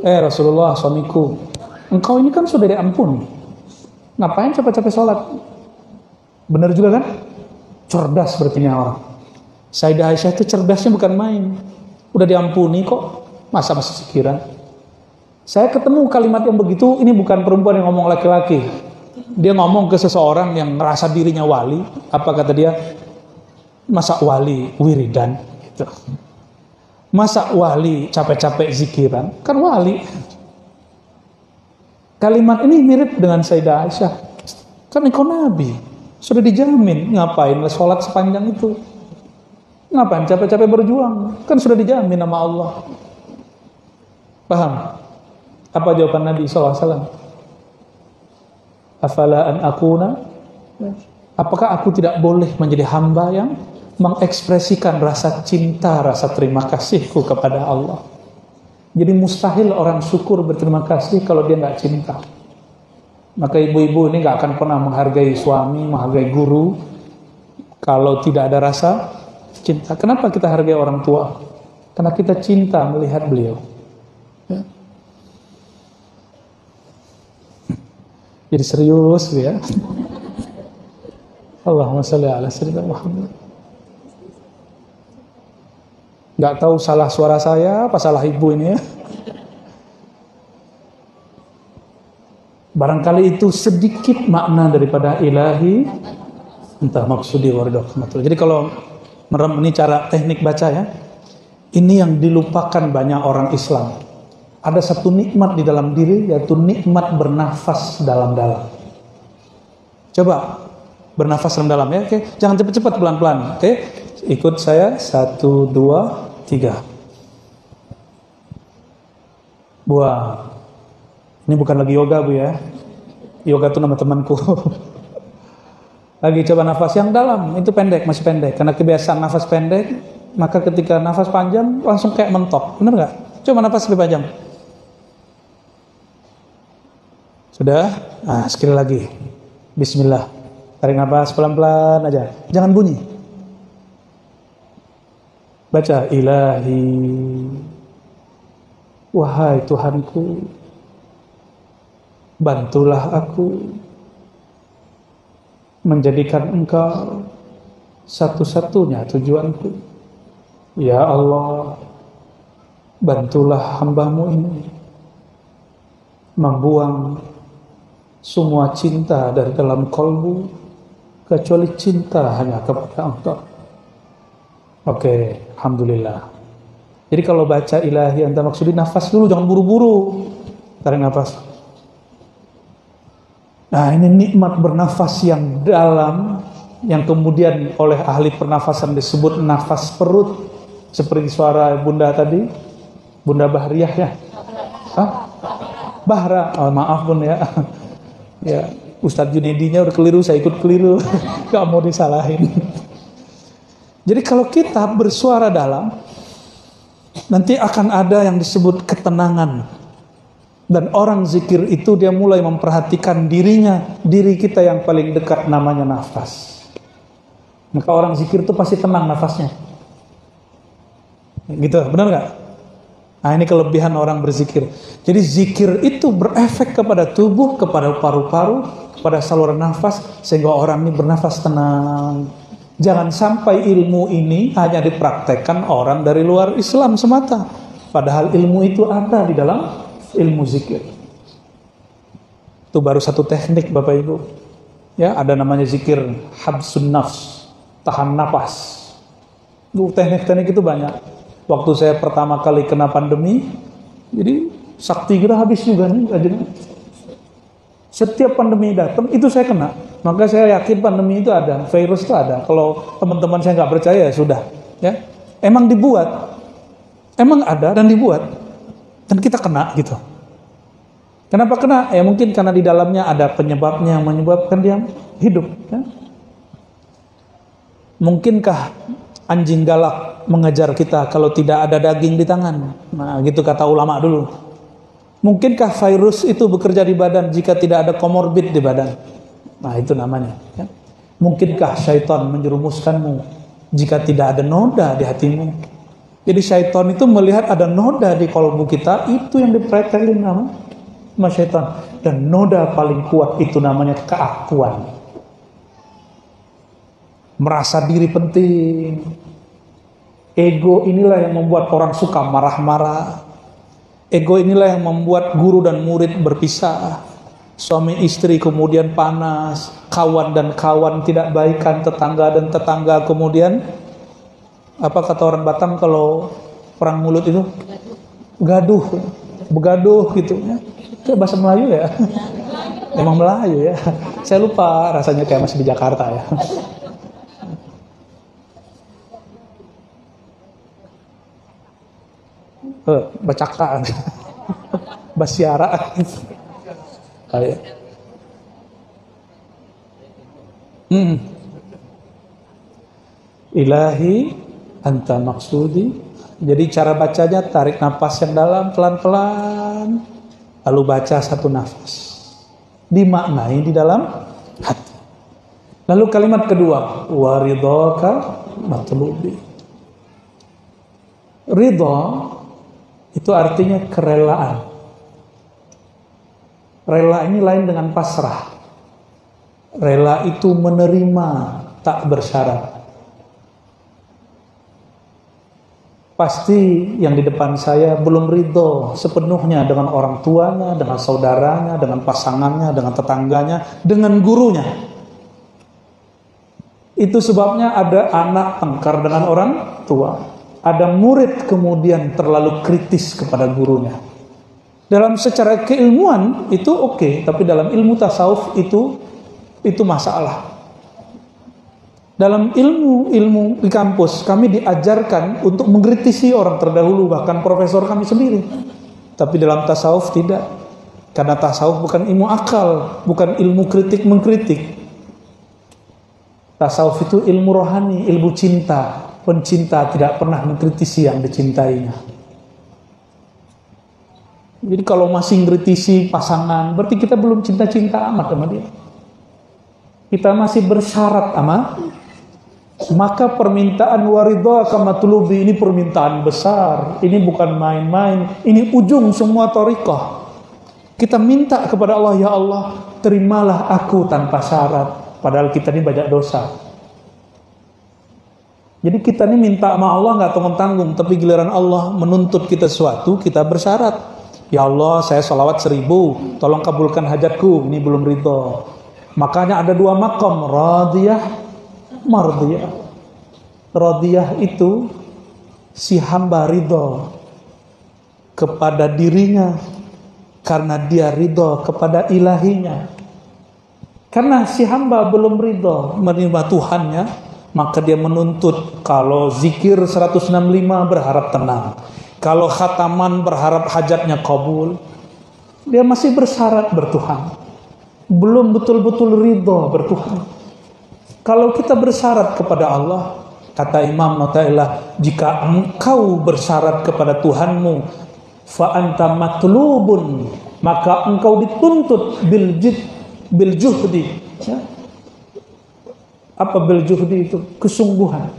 A: Rasulullah suamiku, engkau ini kan sudah diampuni, ngapain capek-capek sholat? Benar juga kan? Cerdas berarti orang. Sayyidah Aisyah itu cerdasnya bukan main. Udah diampuni kok, masa masih pikiran? Saya ketemu kalimat yang begitu, ini bukan perempuan yang ngomong laki-laki. Dia ngomong ke seseorang yang merasa dirinya wali. Apa kata dia? Masa wali wiridan? Gitu. Masa wali capek-capek zikiran? Kan wali. Kalimat ini mirip dengan Sayyidah Aisyah. Kan engkau Nabi, sudah dijamin. Ngapain sholat sepanjang itu? Ngapain capek-capek berjuang? Kan sudah dijamin sama Allah. Paham? Apa jawaban Nabi SAW? Afala an akuna? Apakah aku tidak boleh menjadi hamba yang mengekspresikan rasa cinta, rasa terima kasihku kepada Allah? Jadi mustahil orang syukur berterima kasih kalau dia nggak cinta. Maka ibu-ibu ini nggak akan pernah menghargai suami, menghargai guru kalau tidak ada rasa cinta. Kenapa kita hargai orang tua? Karena kita cinta melihat beliau. Ya. Jadi serius ya. Allahumma shalli ala sayyidina Muhammad. Nggak tahu salah suara saya apa salah ibu ini ya. Barangkali itu sedikit makna daripada ilahi entah maksudi waridahmatullah. Jadi kalau merem ini cara teknik baca ya. Ini yang dilupakan banyak orang Islam. Ada satu nikmat di dalam diri, yaitu nikmat bernafas dalam-dalam. Coba bernafas dalam-dalam ya. Oke, jangan cepat-cepat, pelan-pelan. Oke, ikut saya 1, 2, 3. Buang. Ini bukan lagi yoga Bu ya. Yoga itu nama temanku. Lagi coba nafas yang dalam, itu pendek, masih pendek. Karena kebiasaan nafas pendek, maka ketika nafas panjang langsung kayak mentok. Benar nggak? Coba nafas lebih panjang. Sudah? Nah, sekali lagi. Bismillah. Tarik nafas pelan-pelan aja. Jangan bunyi. Baca ilahi. Wahai Tuhanku, bantulah aku menjadikan Engkau satu-satunya tujuanku. Ya Allah, bantulah hamba-Mu ini membuang semua cinta dari dalam kolbu, kecuali cinta hanya kepada Engkau. Oke, alhamdulillah. Jadi kalau baca ilahi anta maksudi nafas dulu, jangan buru-buru. Tarik nafas. Nah, ini nikmat bernafas yang dalam, yang kemudian oleh ahli pernafasan disebut nafas perut, seperti suara Bunda tadi, Bunda Bahriyah ya. Hah? Bahra, oh, maaf Bun ya. Ya, Ustadz Junaidinya udah keliru, saya ikut keliru. Gak mau disalahin. Jadi kalau kita bersuara dalam, nanti akan ada yang disebut ketenangan. Dan orang zikir itu dia mulai memperhatikan dirinya, diri kita yang paling dekat namanya nafas. Maka orang zikir itu pasti tenang nafasnya. Gitu, benar nggak? Nah, ini kelebihan orang berzikir. Jadi zikir itu berefek kepada tubuh, kepada paru-paru, kepada saluran nafas, sehingga orang ini bernafas tenang. Jangan sampai ilmu ini hanya dipraktekkan orang dari luar Islam semata. Padahal ilmu itu ada di dalam ilmu zikir. Itu baru satu teknik Bapak Ibu. Ya, ada namanya zikir habsun nafs, tahan napas. Teknik-teknik itu banyak. Waktu saya pertama kali kena pandemi, jadi sakti kira habis juga nih aja. Setiap pandemi datang itu saya kena. Maka saya yakin pandemi itu ada, virus itu ada. Kalau teman-teman saya nggak percaya ya sudah. Ya, emang dibuat, emang ada dan dibuat. Dan kita kena gitu. Kenapa kena? Ya mungkin karena di dalamnya ada penyebabnya yang menyebabkan dia hidup. Ya. Mungkinkah anjing galak mengejar kita kalau tidak ada daging di tangan? Nah gitu kata ulama dulu. Mungkinkah virus itu bekerja di badan jika tidak ada komorbid di badan? Nah itu namanya. Ya. Mungkinkah syaitan menjerumuskanmu jika tidak ada noda di hatimu? Jadi syaitan itu melihat ada noda di kolbu kita, itu yang dipretelin sama syaitan. Dan noda paling kuat itu namanya keakuan. Merasa diri penting. Ego inilah yang membuat orang suka marah-marah. Ego inilah yang membuat guru dan murid berpisah. Suami istri kemudian panas. Kawan dan kawan tidak baikan, tetangga dan tetangga kemudian apa kata orang Batam kalau perang mulut itu? Gaduh, begaduh gitu ya. Itu bahasa Melayu ya. Emang Melayu ya. Saya lupa rasanya kayak masih di Jakarta ya. Bacakan. Basiara. Kayak. Ilahi anta maksudi. Jadi cara bacanya tarik nafas yang dalam pelan-pelan, lalu baca satu nafas, dimaknai di dalam hati. Lalu kalimat kedua, waridhaka matlubi. Ridho itu artinya kerelaan. Rela ini lain dengan pasrah. Rela itu menerima, tak bersyarat. Pasti yang di depan saya belum ridho sepenuhnya dengan orang tuanya, dengan saudaranya, dengan pasangannya, dengan tetangganya, dengan gurunya. Itu sebabnya ada anak tengkar dengan orang tua. Ada murid kemudian terlalu kritis kepada gurunya. Dalam secara keilmuan itu oke, tapi dalam ilmu tasawuf itu masalah. Dalam ilmu di kampus kami diajarkan untuk mengkritisi orang terdahulu, bahkan profesor kami sendiri. Tapi dalam tasawuf tidak. Karena tasawuf bukan ilmu akal, bukan ilmu kritik mengkritik. Tasawuf itu ilmu rohani, ilmu cinta. Pencinta tidak pernah mengkritisi yang dicintainya. Jadi kalau masih mengkritisi pasangan, berarti kita belum cinta-cinta amat sama dia. Kita masih bersyarat sama. Maka permintaan waridhaka matlubi ini permintaan besar. Ini bukan main-main. Ini ujung semua thariqah. Kita minta kepada Allah, ya Allah, terimalah aku tanpa syarat. Padahal kita ini banyak dosa. Jadi kita ini minta sama Allah nggak tanggung-tanggung, tapi giliran Allah menuntut kita sesuatu, kita bersyarat. Ya Allah, saya sholawat 1000, tolong kabulkan hajatku. Ini belum ridho. Makanya ada dua maqam, radiyah, mardiyah. Radiyah itu si hamba ridho kepada dirinya karena dia ridho kepada ilahinya. Karena si hamba belum ridho menerima Tuhannya, maka dia menuntut kalau zikir 165 berharap tenang, kalau khataman berharap hajatnya kabul. Dia masih bersyarat bertuhan, belum betul-betul ridho bertuhan. Kalau kita bersyarat kepada Allah, kata Imam Nata'ilah, jika engkau bersyarat kepada Tuhanmu, fa anta matlubun, maka engkau dituntut bil juhdi. Ya. Apa bil juhdi itu? Kesungguhan.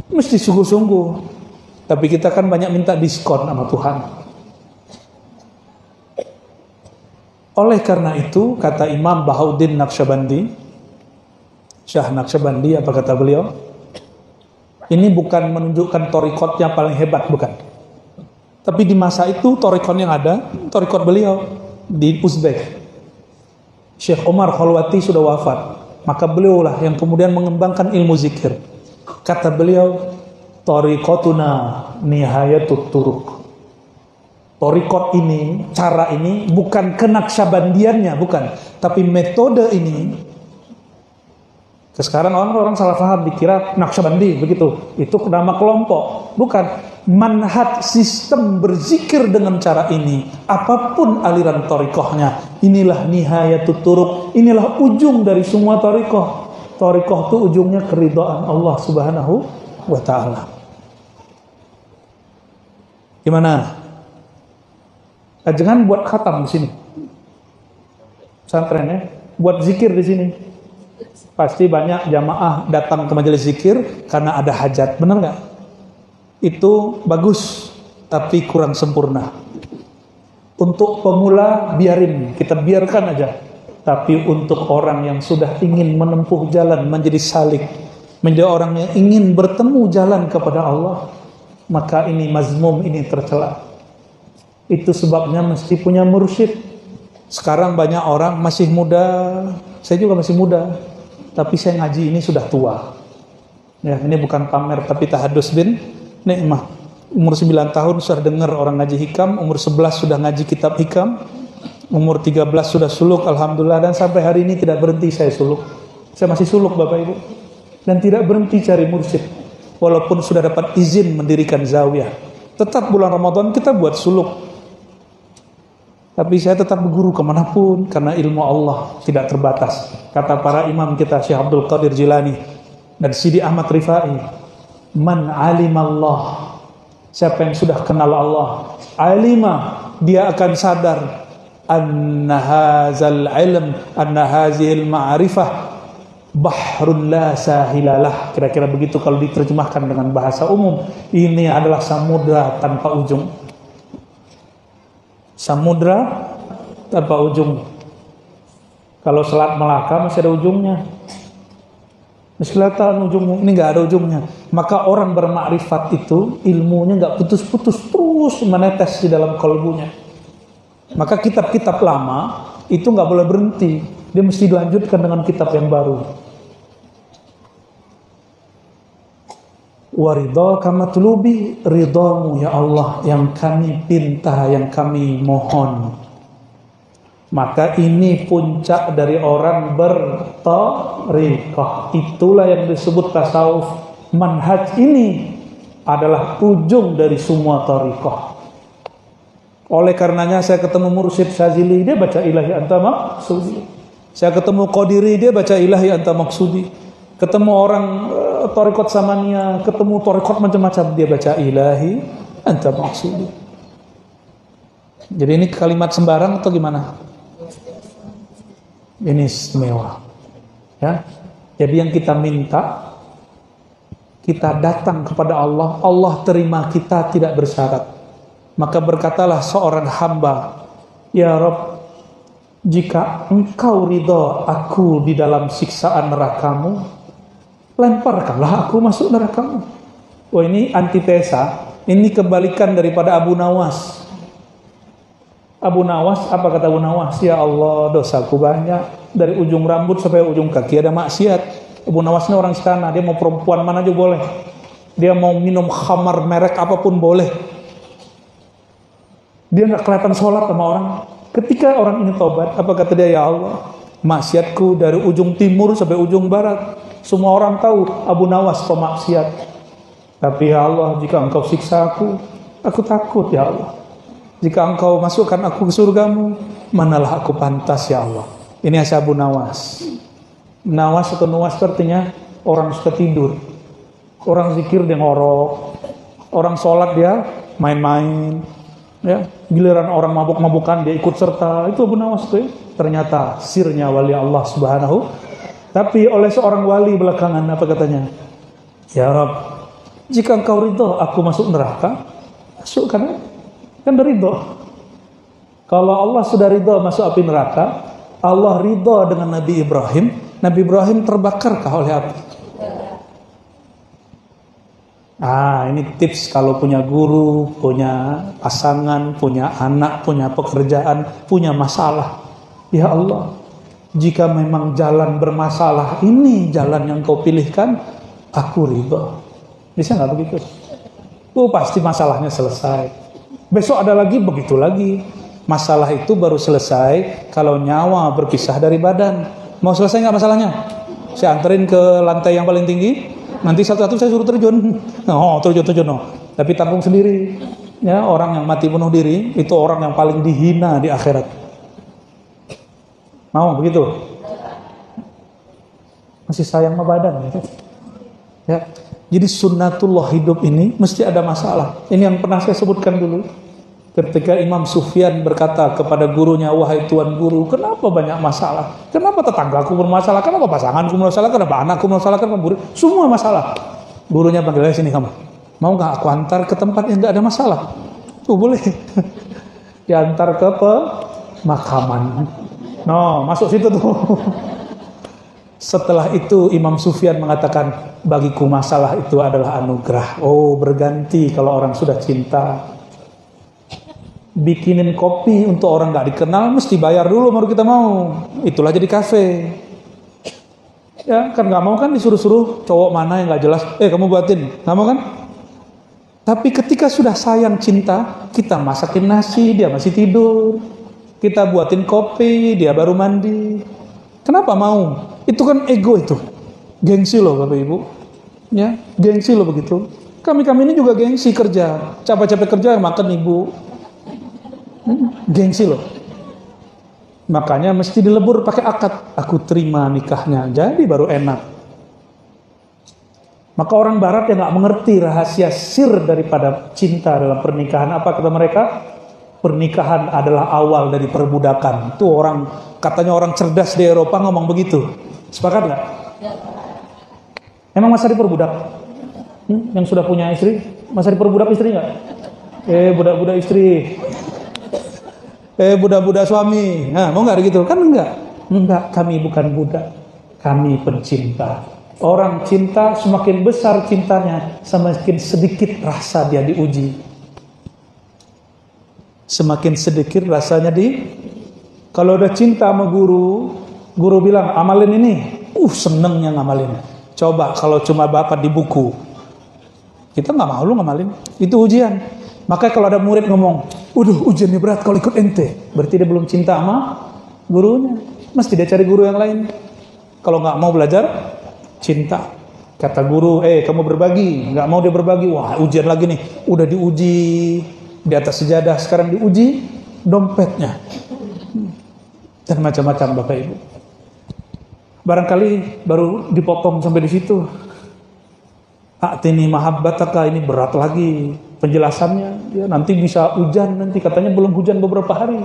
A: Mesti sungguh-sungguh. Tapi kita kan banyak minta diskon sama Tuhan. Oleh karena itu, kata Imam Bahauddin Naqsyabandi, Syah Naqsyabandi, apa kata beliau? Ini bukan menunjukkan thariqat yang paling hebat, bukan. Tapi di masa itu thariqat yang ada, thariqat beliau di Uzbek. Syekh Omar Khalwati sudah wafat, maka beliaulah yang kemudian mengembangkan ilmu zikir. Kata beliau, thariqatuna nihayatut turuq. Thariqat ini, cara ini bukan kenaqsyabandiannya, bukan, tapi metode ini. Sekarang orang salah paham, dikira Naqsyabandi begitu. Itu nama kelompok, bukan. Manhaj sistem berzikir dengan cara ini, apapun aliran thariqahnya, inilah nihayatut turuq, inilah ujung dari semua thariqah. Thariqah itu ujungnya keridhaan Allah Subhanahu wa taala. Gimana? Jangan buat khatam di sini. Pesantren ya, buat zikir di sini. Pasti banyak jamaah datang ke majelis zikir karena ada hajat, benar nggak? Itu bagus, tapi kurang sempurna. Untuk pemula biarin, kita biarkan aja. Tapi untuk orang yang sudah ingin menempuh jalan menjadi salik, menjadi orang yang ingin bertemu jalan kepada Allah, maka ini mazmum, ini tercela. Itu sebabnya mesti punya mursyid. Sekarang banyak orang masih muda, saya juga masih muda, tapi saya ngaji ini sudah tua. Ya, ini bukan pamer, tapi tahadus bin nikmah. Umur 9 tahun sudah dengar orang ngaji hikam, umur 11 sudah ngaji kitab hikam, Umur 13 sudah suluk, alhamdulillah, dan sampai hari ini tidak berhenti saya suluk. Saya masih suluk Bapak Ibu, dan tidak berhenti cari mursyid. Walaupun sudah dapat izin mendirikan zawiyah, tetap bulan Ramadan kita buat suluk. Tapi saya tetap berguru kemanapun, karena ilmu Allah tidak terbatas. Kata para imam kita, Syekh Abdul Qadir Jilani dan Sidi Ahmad Rifai, man alimallah, siapa yang sudah kenal Allah, alima, dia akan sadar, anna hazal ilm, anna hazil ma'rifah bahrun la sahilalah. Kira-kira begitu kalau diterjemahkan dengan bahasa umum. Ini adalah samudra tanpa ujung. Samudra tanpa ujung. Kalau Selat Melaka masih ada ujungnya, masih kelihatan ujungnya. Ini nggak ada ujungnya. Maka orang bermakrifat itu ilmunya nggak putus-putus, terus menetes di dalam kalbunya. Maka kitab-kitab lama itu nggak boleh berhenti, dia mesti dilanjutkan dengan kitab yang baru. Waridha kama tulubi, ridhamu ya Allah yang kami pinta, yang kami mohon. Maka ini puncak dari orang berthariqah. Itulah yang disebut tasawuf. Manhaj ini adalah ujung dari semua thariqah. Oleh karenanya saya ketemu Mursyid Syazili, dia baca ilahi anta maksudi. Saya ketemu Qadiri, dia baca ilahi anta maksudi. Ketemu orang Thariqat Samania, ketemu Thariqat macam-macam, dia baca ilahi anta maksudi. Jadi ini kalimat sembarang atau gimana? Ini istimewa. Ya. Jadi yang kita minta, kita datang kepada Allah, Allah terima kita tidak bersyarat. Maka berkatalah seorang hamba, ya Rabb, jika engkau ridha aku di dalam siksaan nerakamu, lemparkanlah aku masuk nerakamu. Oh, ini antitesa, ini kebalikan daripada Abu Nawas. Abu Nawas, apa kata Abu Nawas? Ya Allah, dosaku banyak, dari ujung rambut sampai ujung kaki ada maksiat. Abu Nawas ini orang istana, dia mau perempuan mana aja boleh, dia mau minum khamar merek apapun boleh. Dia nggak kelihatan sholat sama orang. Ketika orang ini taubat, apa kata dia? Ya Allah, maksiatku dari ujung timur sampai ujung barat, semua orang tahu Abu Nawas pemaksiat. Tapi ya Allah, jika engkau siksa aku takut ya Allah. Jika engkau masukkan aku ke surgamu, manalah aku pantas ya Allah. Ini asal Abu Nawas. Nawas atau Nuwas artinya orang suka tidur. Orang zikir dia ngorok, orang sholat dia main-main. Ya, giliran orang mabuk-mabukan dia ikut serta. Itu Abu Nawas tuh ya. Ternyata sirnya wali Allah Subhanahu. Tapi oleh seorang wali belakangan apa katanya? Ya Rabb, jika engkau ridho aku masuk neraka, masukkan aja. Kan udah ridho. Kalau Allah sudah ridho masuk api neraka, Allah ridho dengan Nabi Ibrahim. Nabi Ibrahim terbakarkah oleh api? Ini tips kalau punya guru, punya pasangan, punya anak, punya pekerjaan, punya masalah. Ya Allah, jika memang jalan bermasalah, ini jalan yang kau pilihkan, aku ridho. Bisa nggak begitu? Pasti masalahnya selesai. Besok ada lagi, begitu lagi. Masalah itu baru selesai kalau nyawa berpisah dari badan. Mau selesai nggak masalahnya? Saya anterin ke lantai yang paling tinggi. Nanti satu-satu saya suruh terjun. Terjun. Tapi tanggung sendiri. Ya, orang yang mati bunuh diri itu orang yang paling dihina di akhirat. Mau begitu? Masih sayang sama badan gitu. Ya. Jadi sunnatullah hidup ini mesti ada masalah. Ini yang pernah saya sebutkan dulu. Ketika Imam Sufyan berkata kepada gurunya, wahai tuan guru, kenapa banyak masalah? Kenapa tetanggaku bermasalah? Kenapa pasanganku bermasalah? Kenapa anakku bermasalah? Kenapa murid? Semua masalah. Gurunya panggil, sini kamu. Mau gak aku antar ke tempat yang gak ada masalah? Boleh. Diantar ke pemakaman. Masuk situ tuh. Setelah itu Imam Sufyan mengatakan, bagiku masalah itu adalah anugerah. Berganti kalau orang sudah cinta. Bikinin kopi untuk orang gak dikenal mesti bayar dulu baru kita mau. Itulah jadi kafe. Ya kan gak mau kan disuruh-suruh cowok mana yang gak jelas, kamu buatin, gak mau kan? Tapi ketika sudah sayang cinta, kita masakin nasi, dia masih tidur. Kita buatin kopi, dia baru mandi. Kenapa mau? Itu kan ego itu. Gengsi loh Bapak Ibu. Ya, gengsi loh begitu. Kami ini juga gengsi kerja. Capek-capek kerja makan Ibu. Gengsi loh. Makanya mesti dilebur pakai akad. Aku terima nikahnya. Jadi baru enak. Maka orang barat yang gak mengerti rahasia sir daripada cinta dalam pernikahan. Apa kata mereka? Pernikahan adalah awal dari perbudakan. Itu orang, katanya orang cerdas di Eropa ngomong begitu. Sepakat gak? Emang masa diperbudak? Yang sudah punya istri? Masa diperbudak istri gak? Budak-budak istri. Budak-budak suami. Nah, mau gak gitu? Kan enggak. Enggak, kami bukan budak. Kami pencinta. Orang cinta semakin besar cintanya, semakin sedikit rasa dia diuji. Semakin sedikit rasanya kalau udah cinta sama guru bilang amalin ini, senengnya ngamalin. Coba kalau cuma bapak di buku, kita nggak mau lu ngamalin, itu ujian. Makanya kalau ada murid ngomong, ujiannya berat kalau ikut ente, berarti dia belum cinta sama gurunya. Mesti dia cari guru yang lain. Kalau nggak mau belajar cinta, kata guru, kamu berbagi, nggak mau dia berbagi, wah ujian lagi nih, udah diuji di atas sejadah, sekarang diuji dompetnya, dan macam-macam Bapak Ibu. Barangkali baru dipotong sampai di situ. Atini mahabbataka, ini berat lagi penjelasannya. Ya, nanti bisa hujan, nanti katanya belum hujan beberapa hari.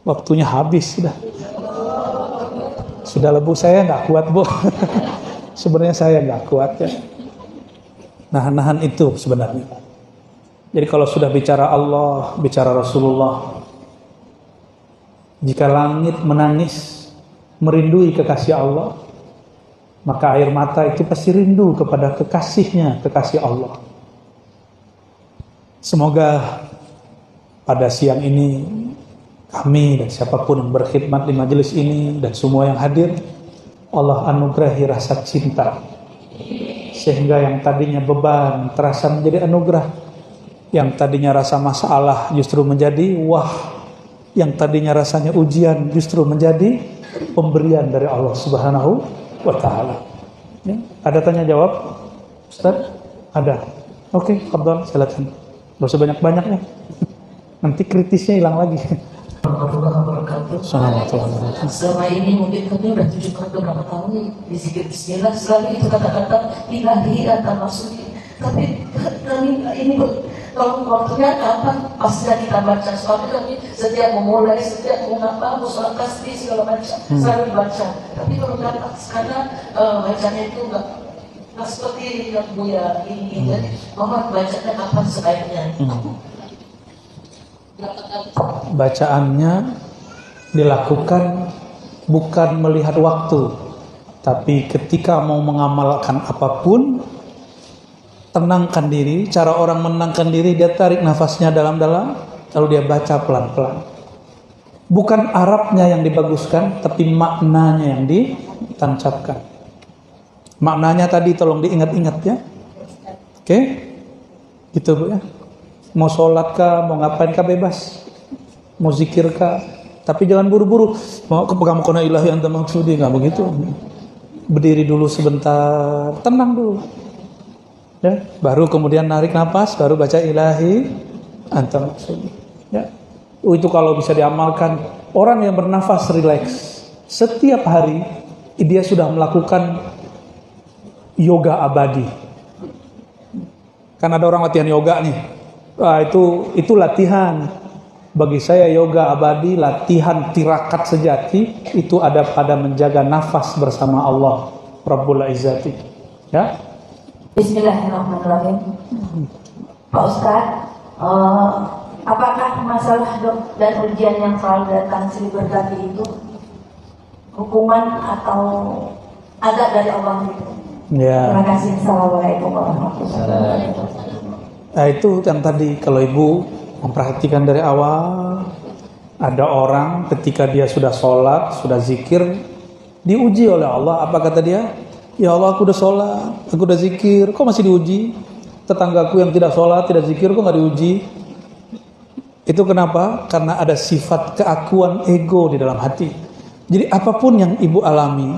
A: Waktunya habis sudah Bu, saya nggak kuat Bu. Sebenarnya saya nggak kuat ya. Nahan-nahan itu sebenarnya. Jadi kalau sudah bicara Allah, bicara Rasulullah, jika langit menangis merindui kekasih Allah, maka air mata itu pasti rindu kepada kekasihnya, kekasih Allah. Semoga pada siang ini kami dan siapapun yang berkhidmat di majelis ini dan semua yang hadir, Allah anugerahi rasa cinta, sehingga yang tadinya beban terasa menjadi anugerah, yang tadinya rasa masalah justru menjadi yang tadinya rasanya ujian justru menjadi pemberian dari Allah Subhanahu wa Ta'ala. Ya, ada tanya jawab Ustaz? Ada. Oke, fadhal, silakan. Gak usah banyak-banyak ya. Nanti kritisnya hilang lagi.
B: Selama ini mungkin kami sudah tunjukkan beberapa tahun di zikir bismillah selalu itu kata-kata ilahi atau maksudnya. Tapi kami ini kalau waktunya kapan pasnya kita baca, soalnya kami setiap memulai, setiap mengapa, musola kasih segala macam selalu dibaca. Tapi kalau sekarang bacanya itu enggak seperti yang Buya ini. Jadi mohon bacanya kapan sebaiknya.
A: Bacaannya dilakukan bukan melihat waktu, tapi ketika mau mengamalkan apapun, tenangkan diri. Cara orang menenangkan diri, dia tarik nafasnya dalam-dalam, lalu dia baca pelan-pelan. Bukan Arabnya yang dibaguskan, tapi maknanya yang ditancapkan. Maknanya tadi tolong diingat-ingat ya. Oke? Gitu Bu ya. Mau sholat kah, mau ngapain kah bebas. Mau zikir kah, tapi jangan buru-buru. Mau kepegang kona ilahi anta maksudi, nggak begitu. Berdiri dulu sebentar, tenang dulu. Ya, baru kemudian narik nafas, baru baca ilahi anta maksudi. Ya. Itu kalau bisa diamalkan, orang yang bernafas rileks setiap hari, dia sudah melakukan yoga abadi. Kan ada orang latihan yoga nih. Wah, itu latihan. Bagi saya yoga abadi, latihan tirakat sejati, itu ada pada menjaga nafas bersama Allah Rabbul Izzati. Ya.
B: Bismillahirrahmanirrahim. Pak Ustadz, apakah masalah dan ujian yang selalu datang silih berganti itu hukuman atau azab dari Allah itu?
A: Ya.
B: Terima kasih. Assalamualaikum warahmatullahi wabarakatuh.
A: Nah, itu yang tadi kalau Ibu memperhatikan dari awal, ada orang ketika dia sudah sholat, sudah zikir, diuji oleh Allah. Apa kata dia? Ya Allah, aku udah sholat, aku udah zikir, kok masih diuji? Tetanggaku yang tidak sholat, tidak zikir, kok nggak diuji? Itu kenapa? Karena ada sifat keakuan ego di dalam hati. Jadi apapun yang ibu alami,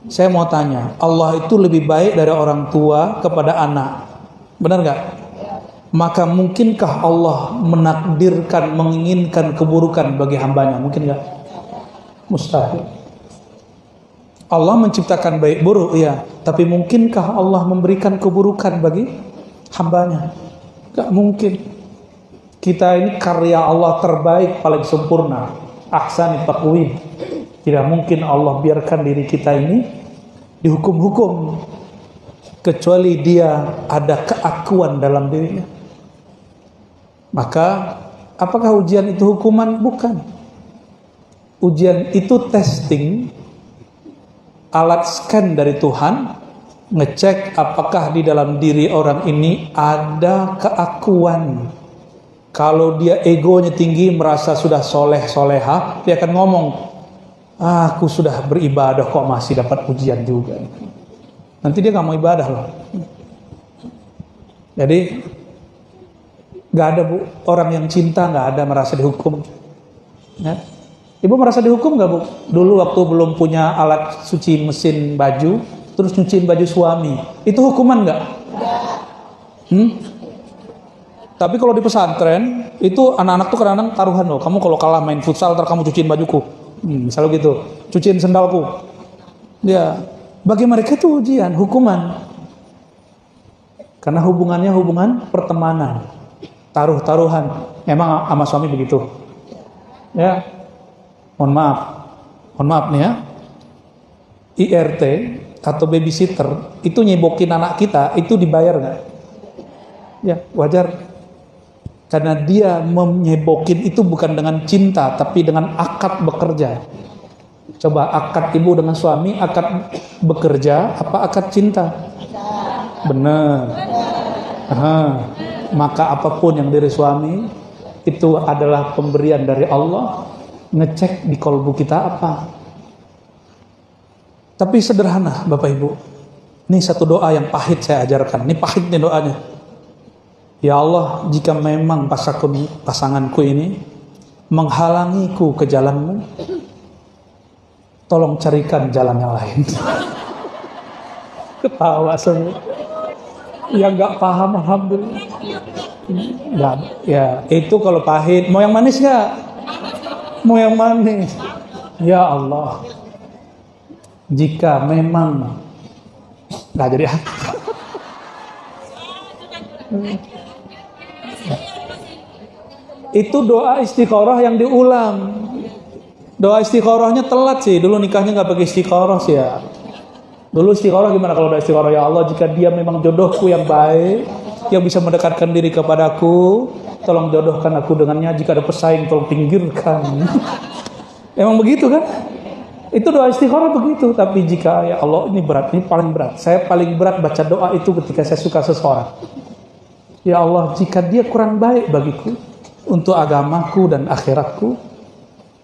A: saya mau tanya, Allah itu lebih baik dari orang tua kepada anak. Benar gak? Maka mungkinkah Allah menakdirkan, menginginkan keburukan bagi hambanya? Mungkin gak? Mustahil. Allah menciptakan baik buruk, ya. Tapi mungkinkah Allah memberikan keburukan bagi hambanya? Gak mungkin. Kita ini karya Allah terbaik, paling sempurna. Ahsani taqwim. Tidak mungkin Allah biarkan diri kita ini dihukum-hukum kecuali dia ada keakuan dalam dirinya. Maka apakah ujian itu hukuman? Bukan. Ujian itu testing, alat scan dari Tuhan, ngecek apakah di dalam diri orang ini ada keakuan. Kalau dia egonya tinggi, merasa sudah soleh-soleha, dia akan ngomong, aku sudah beribadah kok masih dapat ujian juga. Nanti dia gak mau ibadah loh. Jadi gak ada bu, orang yang cinta gak ada merasa dihukum. Ya. Ibu merasa dihukum gak bu? Dulu waktu belum punya alat cuci mesin baju, terus nyuciin baju suami, itu hukuman gak? Tapi kalau di pesantren, itu anak-anak tuh kadang-kadang taruhan loh. Kamu kalau kalah main futsal, ntar kamu cuciin bajuku. Misalnya gitu. Cuciin sendalku. Ya, bagi mereka itu ujian, hukuman. Karena hubungannya hubungan pertemanan. Taruh-taruhan. Memang sama suami begitu. Ya, mohon maaf nih ya. IRT atau babysitter, itu nyebokin anak kita, itu dibayar nggak? Ya, wajar. Karena dia menyebokin itu bukan dengan cinta, tapi dengan akad bekerja. Coba akad ibu dengan suami, akad bekerja, apa akad cinta? Benar. Maka apapun yang dari suami, itu adalah pemberian dari Allah. Ngecek di kolbu kita apa. Tapi sederhana Bapak Ibu. Ini satu doa yang pahit saya ajarkan. Ini pahit nih doanya. Ya Allah, jika memang pasanganku ini menghalangiku ke jalanmu, tolong carikan jalan yang lain. Ketawa semua. Yang gak paham, alhamdulillah. Gak, ya itu kalau pahit. Mau yang manis gak? Mau yang manis? Ya Allah, jika memang gak jadi. Itu doa istikharah yang diulang. Doa istikharahnya telat sih. Dulu nikahnya gak pakai istikharah sih ya. Dulu istikharah gimana kalau doa istikharah? Ya Allah, jika dia memang jodohku yang baik, yang bisa mendekatkan diri kepadaku, tolong jodohkan aku dengannya. Jika ada pesaing, tolong pinggirkan. Emang begitu kan? Itu doa istikharah begitu. Tapi jika ya Allah, ini berat, ini paling berat. Saya paling berat baca doa itu ketika saya suka seseorang. Ya Allah, jika dia kurang baik bagiku, untuk agamaku dan akhiratku,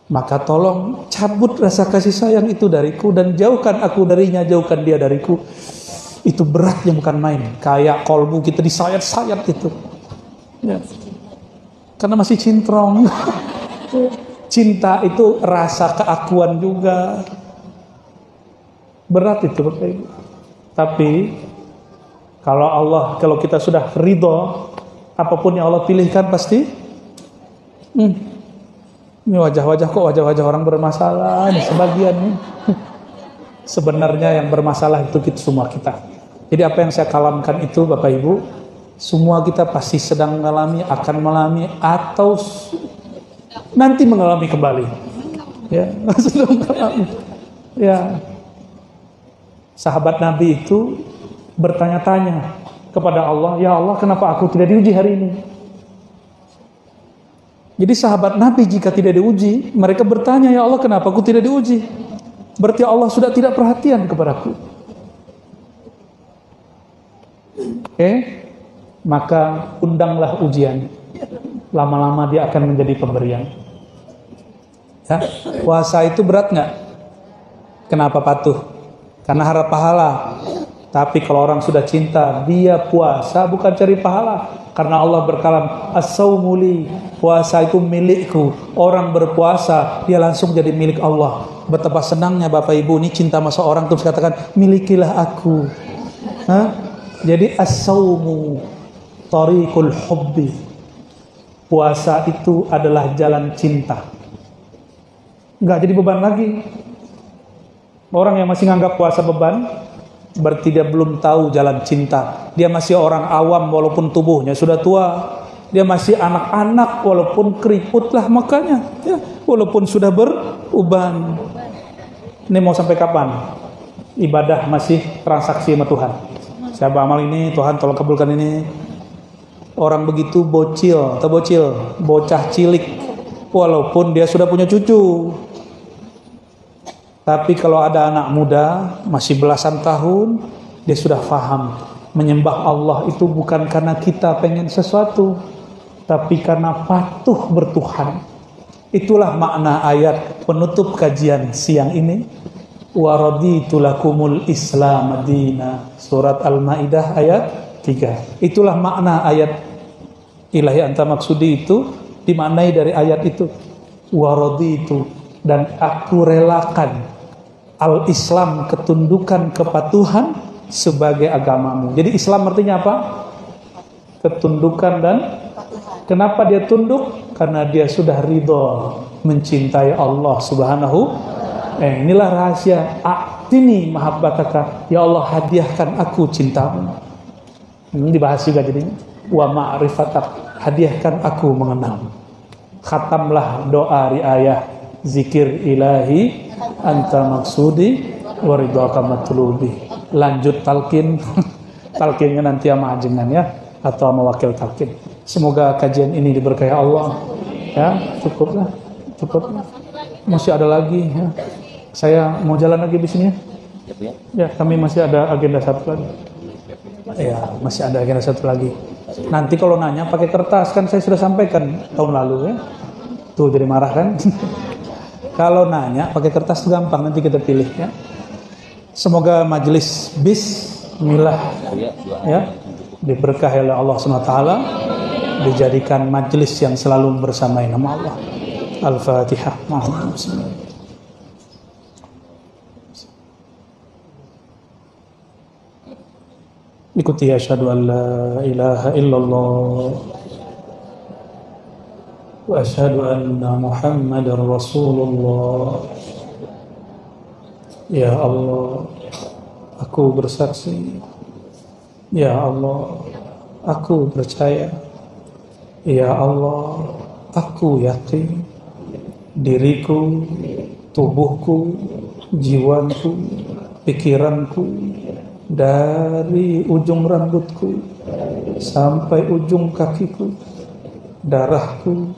A: maka tolong cabut rasa kasih sayang itu dariku dan jauhkan aku darinya, jauhkan dia dariku. Itu beratnya bukan main. Kayak kolbu kita disayat-sayat itu. Ya. Karena masih cintrong. Cinta itu rasa keakuan juga. Berat itu Bapak Ibu. Tapi kalau kita sudah ridho, apapun yang Allah pilihkan pasti. Ini wajah-wajah orang bermasalah nih sebagian nih. Sebenarnya yang bermasalah itu semua kita. Jadi apa yang saya kalamkan itu Bapak Ibu, semua kita pasti sedang mengalami, akan mengalami, atau nanti mengalami kembali. Ya, sedang mengalami. Ya. Sahabat Nabi itu bertanya-tanya kepada Allah, ya Allah, kenapa aku tidak diuji hari ini? Jadi sahabat Nabi jika tidak diuji, mereka bertanya, ya Allah, kenapa aku tidak diuji? Berarti Allah sudah tidak perhatian kepadaku. Maka undanglah ujian. Lama-lama dia akan menjadi pemberian. Ya, puasa itu berat nggak? Kenapa patuh? Karena harap pahala. Tapi kalau orang sudah cinta, dia puasa bukan cari pahala. Karena Allah berkalam, as-sawmu li, puasa itu milikku. Orang berpuasa, dia langsung jadi milik Allah. Betapa senangnya Bapak Ibu ini cinta sama seorang terus katakan, milikilah aku. Jadi as-sawmu tariqul hubbi. Puasa itu adalah jalan cinta. Enggak jadi beban lagi. Orang yang masih nganggap puasa beban, berarti dia belum tahu jalan cinta. Dia masih orang awam walaupun tubuhnya sudah tua. Dia masih anak-anak walaupun keriput lah makanya. Ya, walaupun sudah beruban. Ini mau sampai kapan? Ibadah masih transaksi sama Tuhan. Saya beramal ini, Tuhan tolong kabulkan ini. Orang begitu bocil, bocah cilik. Walaupun dia sudah punya cucu. Tapi kalau ada anak muda, masih belasan tahun, dia sudah faham. Menyembah Allah itu bukan karena kita pengen sesuatu, tapi karena patuh bertuhan. Itulah makna ayat penutup kajian siang ini. Wa raditu lakumul Islam madina. Surat Al-Maidah ayat 3. Itulah makna ayat ilahi anta maksudi itu, dimaknai dari ayat itu. Wa raditu, dan aku relakan al-Islam, ketundukan kepatuhan sebagai agamamu. Jadi Islam artinya apa? Ketundukan dan kenapa dia tunduk? Karena dia sudah ridho mencintai Allah Subhanahu. Inilah rahasia. A'tini mahabbataka, ya Allah hadiahkan aku cintamu. Ini dibahas juga jadinya. Wa ma'rifatak, hadiahkan aku mengenal. Khatamlah doa riayah zikir ilahi anta maksudi waridhaka matlubi. Lanjut talqin. Talqinnya nanti sama ajengan ya, atau sama wakil talqin. Semoga kajian ini diberkahi Allah ya. Cukup. Masih ada lagi ya. Saya mau jalan lagi di sini ya. Ya, kami masih ada agenda satu lagi. Ya, masih ada agenda satu lagi. Nanti kalau nanya pakai kertas, kan saya sudah sampaikan tahun lalu ya. Tuh jadi marah kan. Kalau nanya pakai kertas gampang, nanti kita pilih ya. Semoga majelis bismillah ya diberkahi oleh Allah SWT, dijadikan majelis yang selalu bersamai nama Allah. Al-Fatihah. Ikuti asyhadu an la ilaha illallah wa asyhadu anna Muhammadar Rasulullah. Ya Allah, aku bersaksi. Ya Allah, aku percaya. Ya Allah, aku yakin diriku, tubuhku, jiwaku, pikiranku, dari ujung rambutku sampai ujung kakiku, darahku,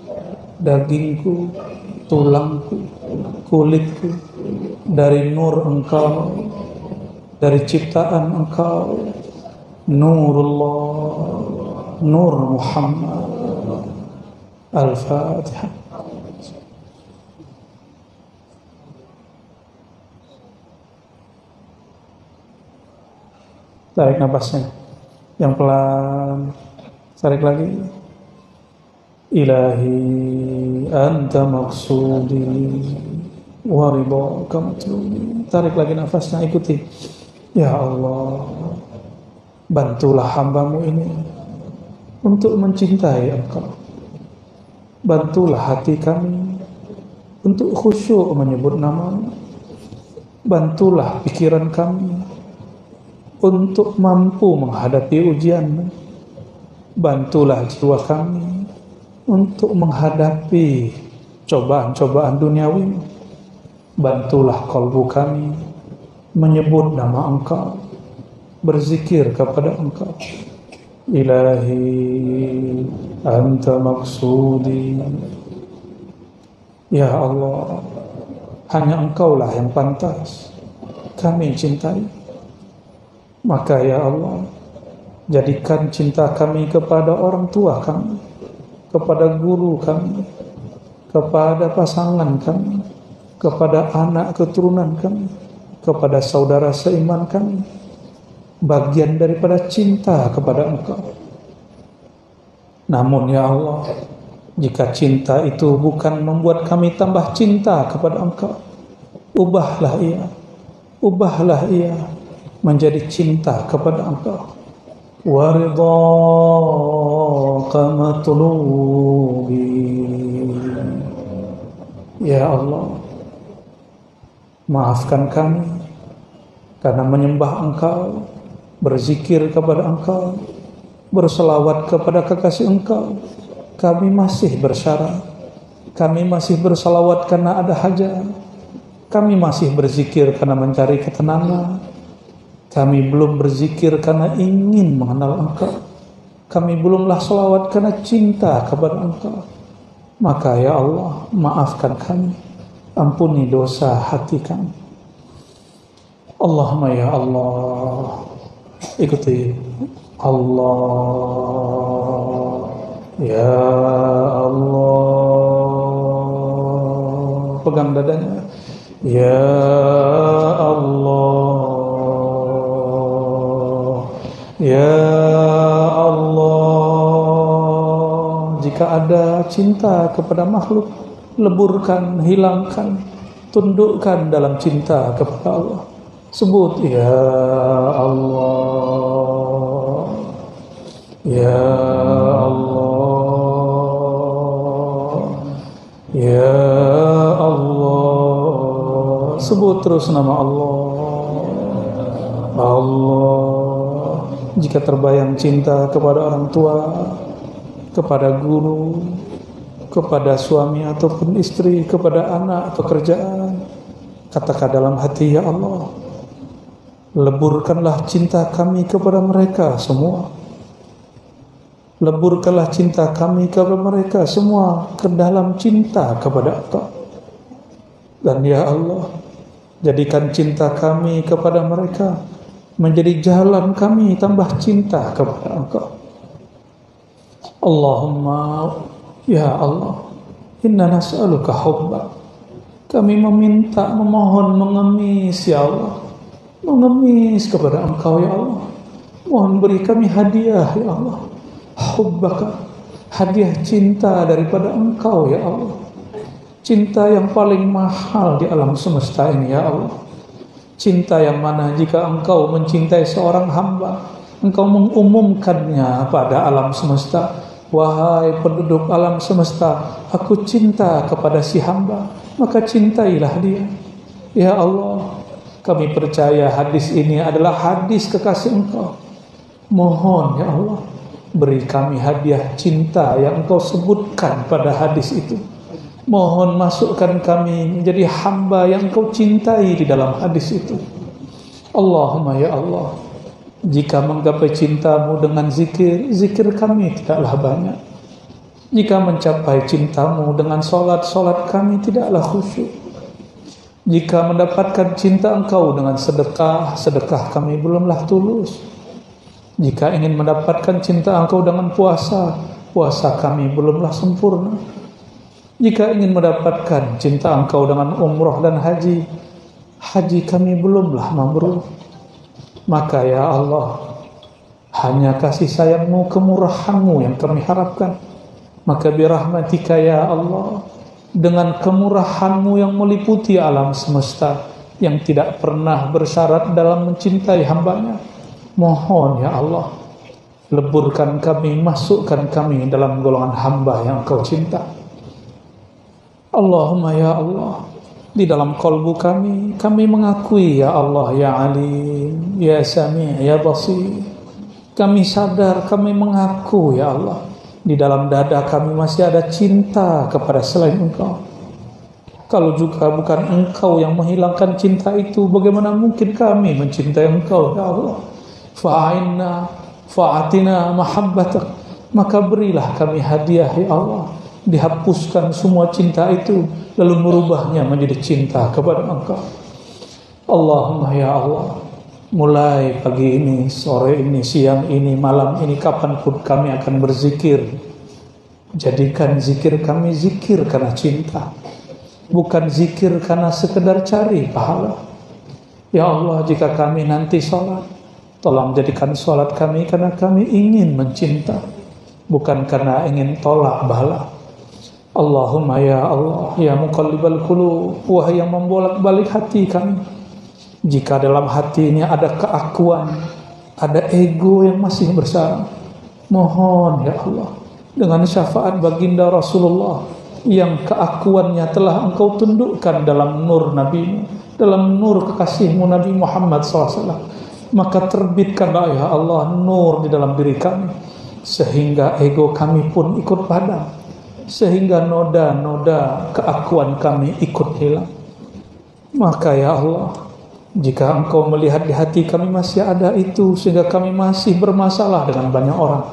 A: dagingku, tulangku, kulitku, dari nur Engkau, dari ciptaan Engkau, Nurullah, Nur Muhammad. Al-Fatihah. Tarik nafasnya yang pelan, tarik lagi. Ilahi anta maksudi wa ridhaka matlubi. Tarik lagi nafasnya, ikuti. Ya Allah, bantulah hambamu ini untuk mencintai Engkau. Bantulah hati kami untuk khusyuk menyebut nama-Mu. Bantulah pikiran kami untuk mampu menghadapi ujian-Mu. Bantulah jiwa kami untuk menghadapi cobaan-cobaan duniawi. Bantulah kalbu kami menyebut nama Engkau, berzikir kepada Engkau. Ilahi anta maksudi. Ya Allah, hanya Engkaulah yang pantas kami cintai. Maka ya Allah, jadikan cinta kami kepada orang tua kami, kepada guru kami, kepada pasangan kami, kepada anak keturunan kami, kepada saudara seiman kami, bagian daripada cinta kepada Engkau. Namun ya Allah, jika cinta itu bukan membuat kami tambah cinta kepada Engkau, ubahlah ia menjadi cinta kepada Engkau. Wa ridhaka matlubi. Ya Allah, maafkan kami karena menyembah Engkau, berzikir kepada Engkau, berselawat kepada kekasih Engkau, kami masih bersyarat, kami masih berselawat karena ada hajat, kami masih berzikir karena mencari ketenangan, kami belum berzikir karena ingin mengenal Engkau, kami belumlah selawat karena cinta kepada Engkau. Maka ya Allah, maafkan kami, ampuni dosa hati kami. Allahumma ya Allah, ikuti Allah, ya Allah, pegang dadanya, ya Allah, ya Allah. Jika ada cinta kepada makhluk, leburkan, hilangkan, tundukkan dalam cinta kepada Allah. Sebut ya Allah, ya Allah, ya Allah. Sebut terus nama Allah. Allah. Jika terbayang cinta kepada orang tua, kepada guru, kepada suami ataupun istri, kepada anak atau kerjaan, katakan dalam hati, ya Allah, leburkanlah cinta kami kepada mereka semua. Leburkanlah cinta kami kepada mereka semua ke dalam cinta kepada Engkau. Dan ya Allah, jadikan cinta kami kepada mereka menjadi jalan kami tambah cinta kepada Engkau. Allahumma ya Allah, inna nas'aluka hubba. Kami meminta, memohon, mengemis ya Allah, mengemis kepada Engkau ya Allah. Mohon beri kami hadiah ya Allah, hubbaka, hadiah cinta daripada Engkau ya Allah. Cinta yang paling mahal di alam semesta ini ya Allah. Cinta yang mana jika Engkau mencintai seorang hamba, Engkau mengumumkannya pada alam semesta. Wahai penduduk alam semesta, aku cinta kepada si hamba, maka cintailah dia. Ya Allah, kami percaya hadis ini adalah hadis kekasih Engkau. Mohon ya Allah, beri kami hadiah cinta yang Engkau sebutkan pada hadis itu. Mohon masukkan kami menjadi hamba yang Engkau cintai di dalam hadis itu. Allahumma ya Allah, jika menggapai cintamu dengan zikir, zikir kami tidaklah banyak. Jika mencapai cintamu dengan solat, solat kami tidaklah khusyuk. Jika mendapatkan cinta Engkau dengan sedekah, sedekah kami belumlah tulus. Jika ingin mendapatkan cinta Engkau dengan puasa, puasa kami belumlah sempurna. Jika ingin mendapatkan cinta Engkau dengan umroh dan haji, haji kami belumlah mabrur. Maka ya Allah, hanya kasih sayang-Mu, kemurahan-Mu yang kami harapkan. Maka birahmatika ya Allah, dengan kemurahan-Mu yang meliputi alam semesta, yang tidak pernah bersyarat dalam mencintai hamba-Nya, mohon ya Allah, leburkan kami, masukkan kami dalam golongan hamba yang Engkau cinta. Allahumma ya Allah, di dalam kalbu kami mengakui ya Allah, ya Alim, ya Sami', ya Basir. Kami sadar, kami mengaku ya Allah, di dalam dada kami masih ada cinta kepada selain Engkau. Kalau juga bukan Engkau yang menghilangkan cinta itu, bagaimana mungkin kami mencintai Engkau ya Allah? Fa'inna fa'atina mahabbatak, maka berilah kami hadiah ya Allah, dihapuskan semua cinta itu, lalu merubahnya menjadi cinta kepada Engkau. Allahumma ya Allah, mulai pagi ini, sore ini, siang ini, malam ini, kapanpun kami akan berzikir, jadikan zikir kami zikir karena cinta, bukan zikir karena sekedar cari pahala. Ya Allah, jika kami nanti sholat, Tolong jadikan sholat kami karena kami ingin mencinta, bukan karena ingin tolak bala. Allahumma ya Allah, ya muqallibal qulub, wahai yang membolak-balik hati kami. Jika dalam hati ini ada keakuan, ada ego yang masih bersarang, mohon ya Allah, dengan syafaat baginda Rasulullah yang keakuannya telah engkau tundukkan dalam nur Nabi-Mu, dalam nur kekasih-Mu Nabi Muhammad SAW, maka terbitkanlah ya Allah nur di dalam diri kami, sehingga ego kami pun ikut padam, sehingga noda-noda keakuan kami ikut hilang. Maka ya Allah, jika engkau melihat di hati kami masih ada itu, sehingga kami masih bermasalah dengan banyak orang,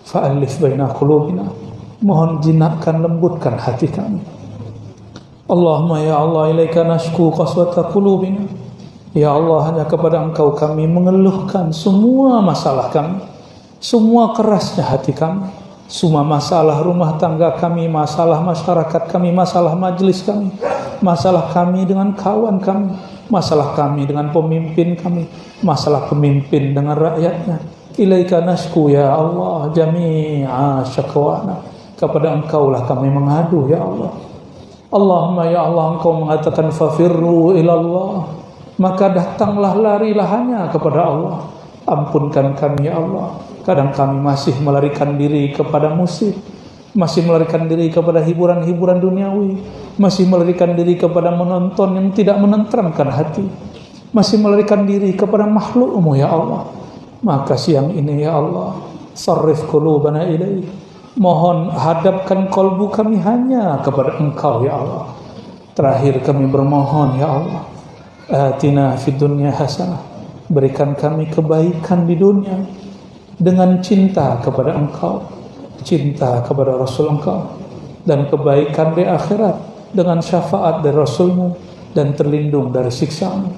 A: fa'alif baina qulubina, mohon jinakkan, lembutkan hati kami. Allahumma ya Allah, ilaika nashku qaswata qulubina, ya Allah, hanya kepada engkau kami mengeluhkan semua masalah kami, semua kerasnya hati kami, semua masalah rumah tangga kami, masalah masyarakat kami, masalah majelis kami, masalah kami dengan kawan kami, masalah kami dengan pemimpin kami, masalah pemimpin dengan rakyatnya. Ilaika nashku ya Allah jami'a syakwana, kepada engkaulah kami mengadu ya Allah. Allahumma ya Allah, engkau mengatakan fafirru ilallah, maka datanglah, larilah hanya kepada Allah. Ampunkan kami ya Allah, kadang kami masih melarikan diri kepada musik, masih melarikan diri kepada hiburan-hiburan duniawi, masih melarikan diri kepada menonton yang tidak menenteramkan hati, masih melarikan diri kepada makhluk-Mu ya Allah. Maka siang ini ya Allah, sarrif qulubana ilaik, mohon hadapkan kolbu kami hanya kepada engkau ya Allah. Terakhir kami bermohon ya Allah, atina fid dunya hasanah, berikan kami kebaikan di dunia dengan cinta kepada engkau, cinta kepada Rasul engkau, dan kebaikan di akhirat dengan syafaat dari Rasul-Mu dan terlindung dari siksa-Mu.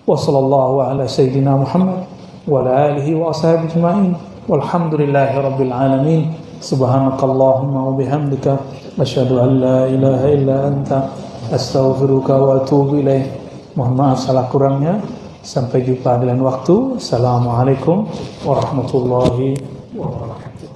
A: Wa sallallahu ala sayyidina Muhammad wa ala alihi wa ashabihi ajma'in, walhamdulillahi rabbil alamin. Subhanakallahumma wa bihamdika asyhadu an la ilaha illa anta astaghfiruka wa atubu ilaik. Mohon maaf salah kurangnya. Sampai jumpa di lain waktu. Assalamualaikum warahmatullahi wabarakatuh.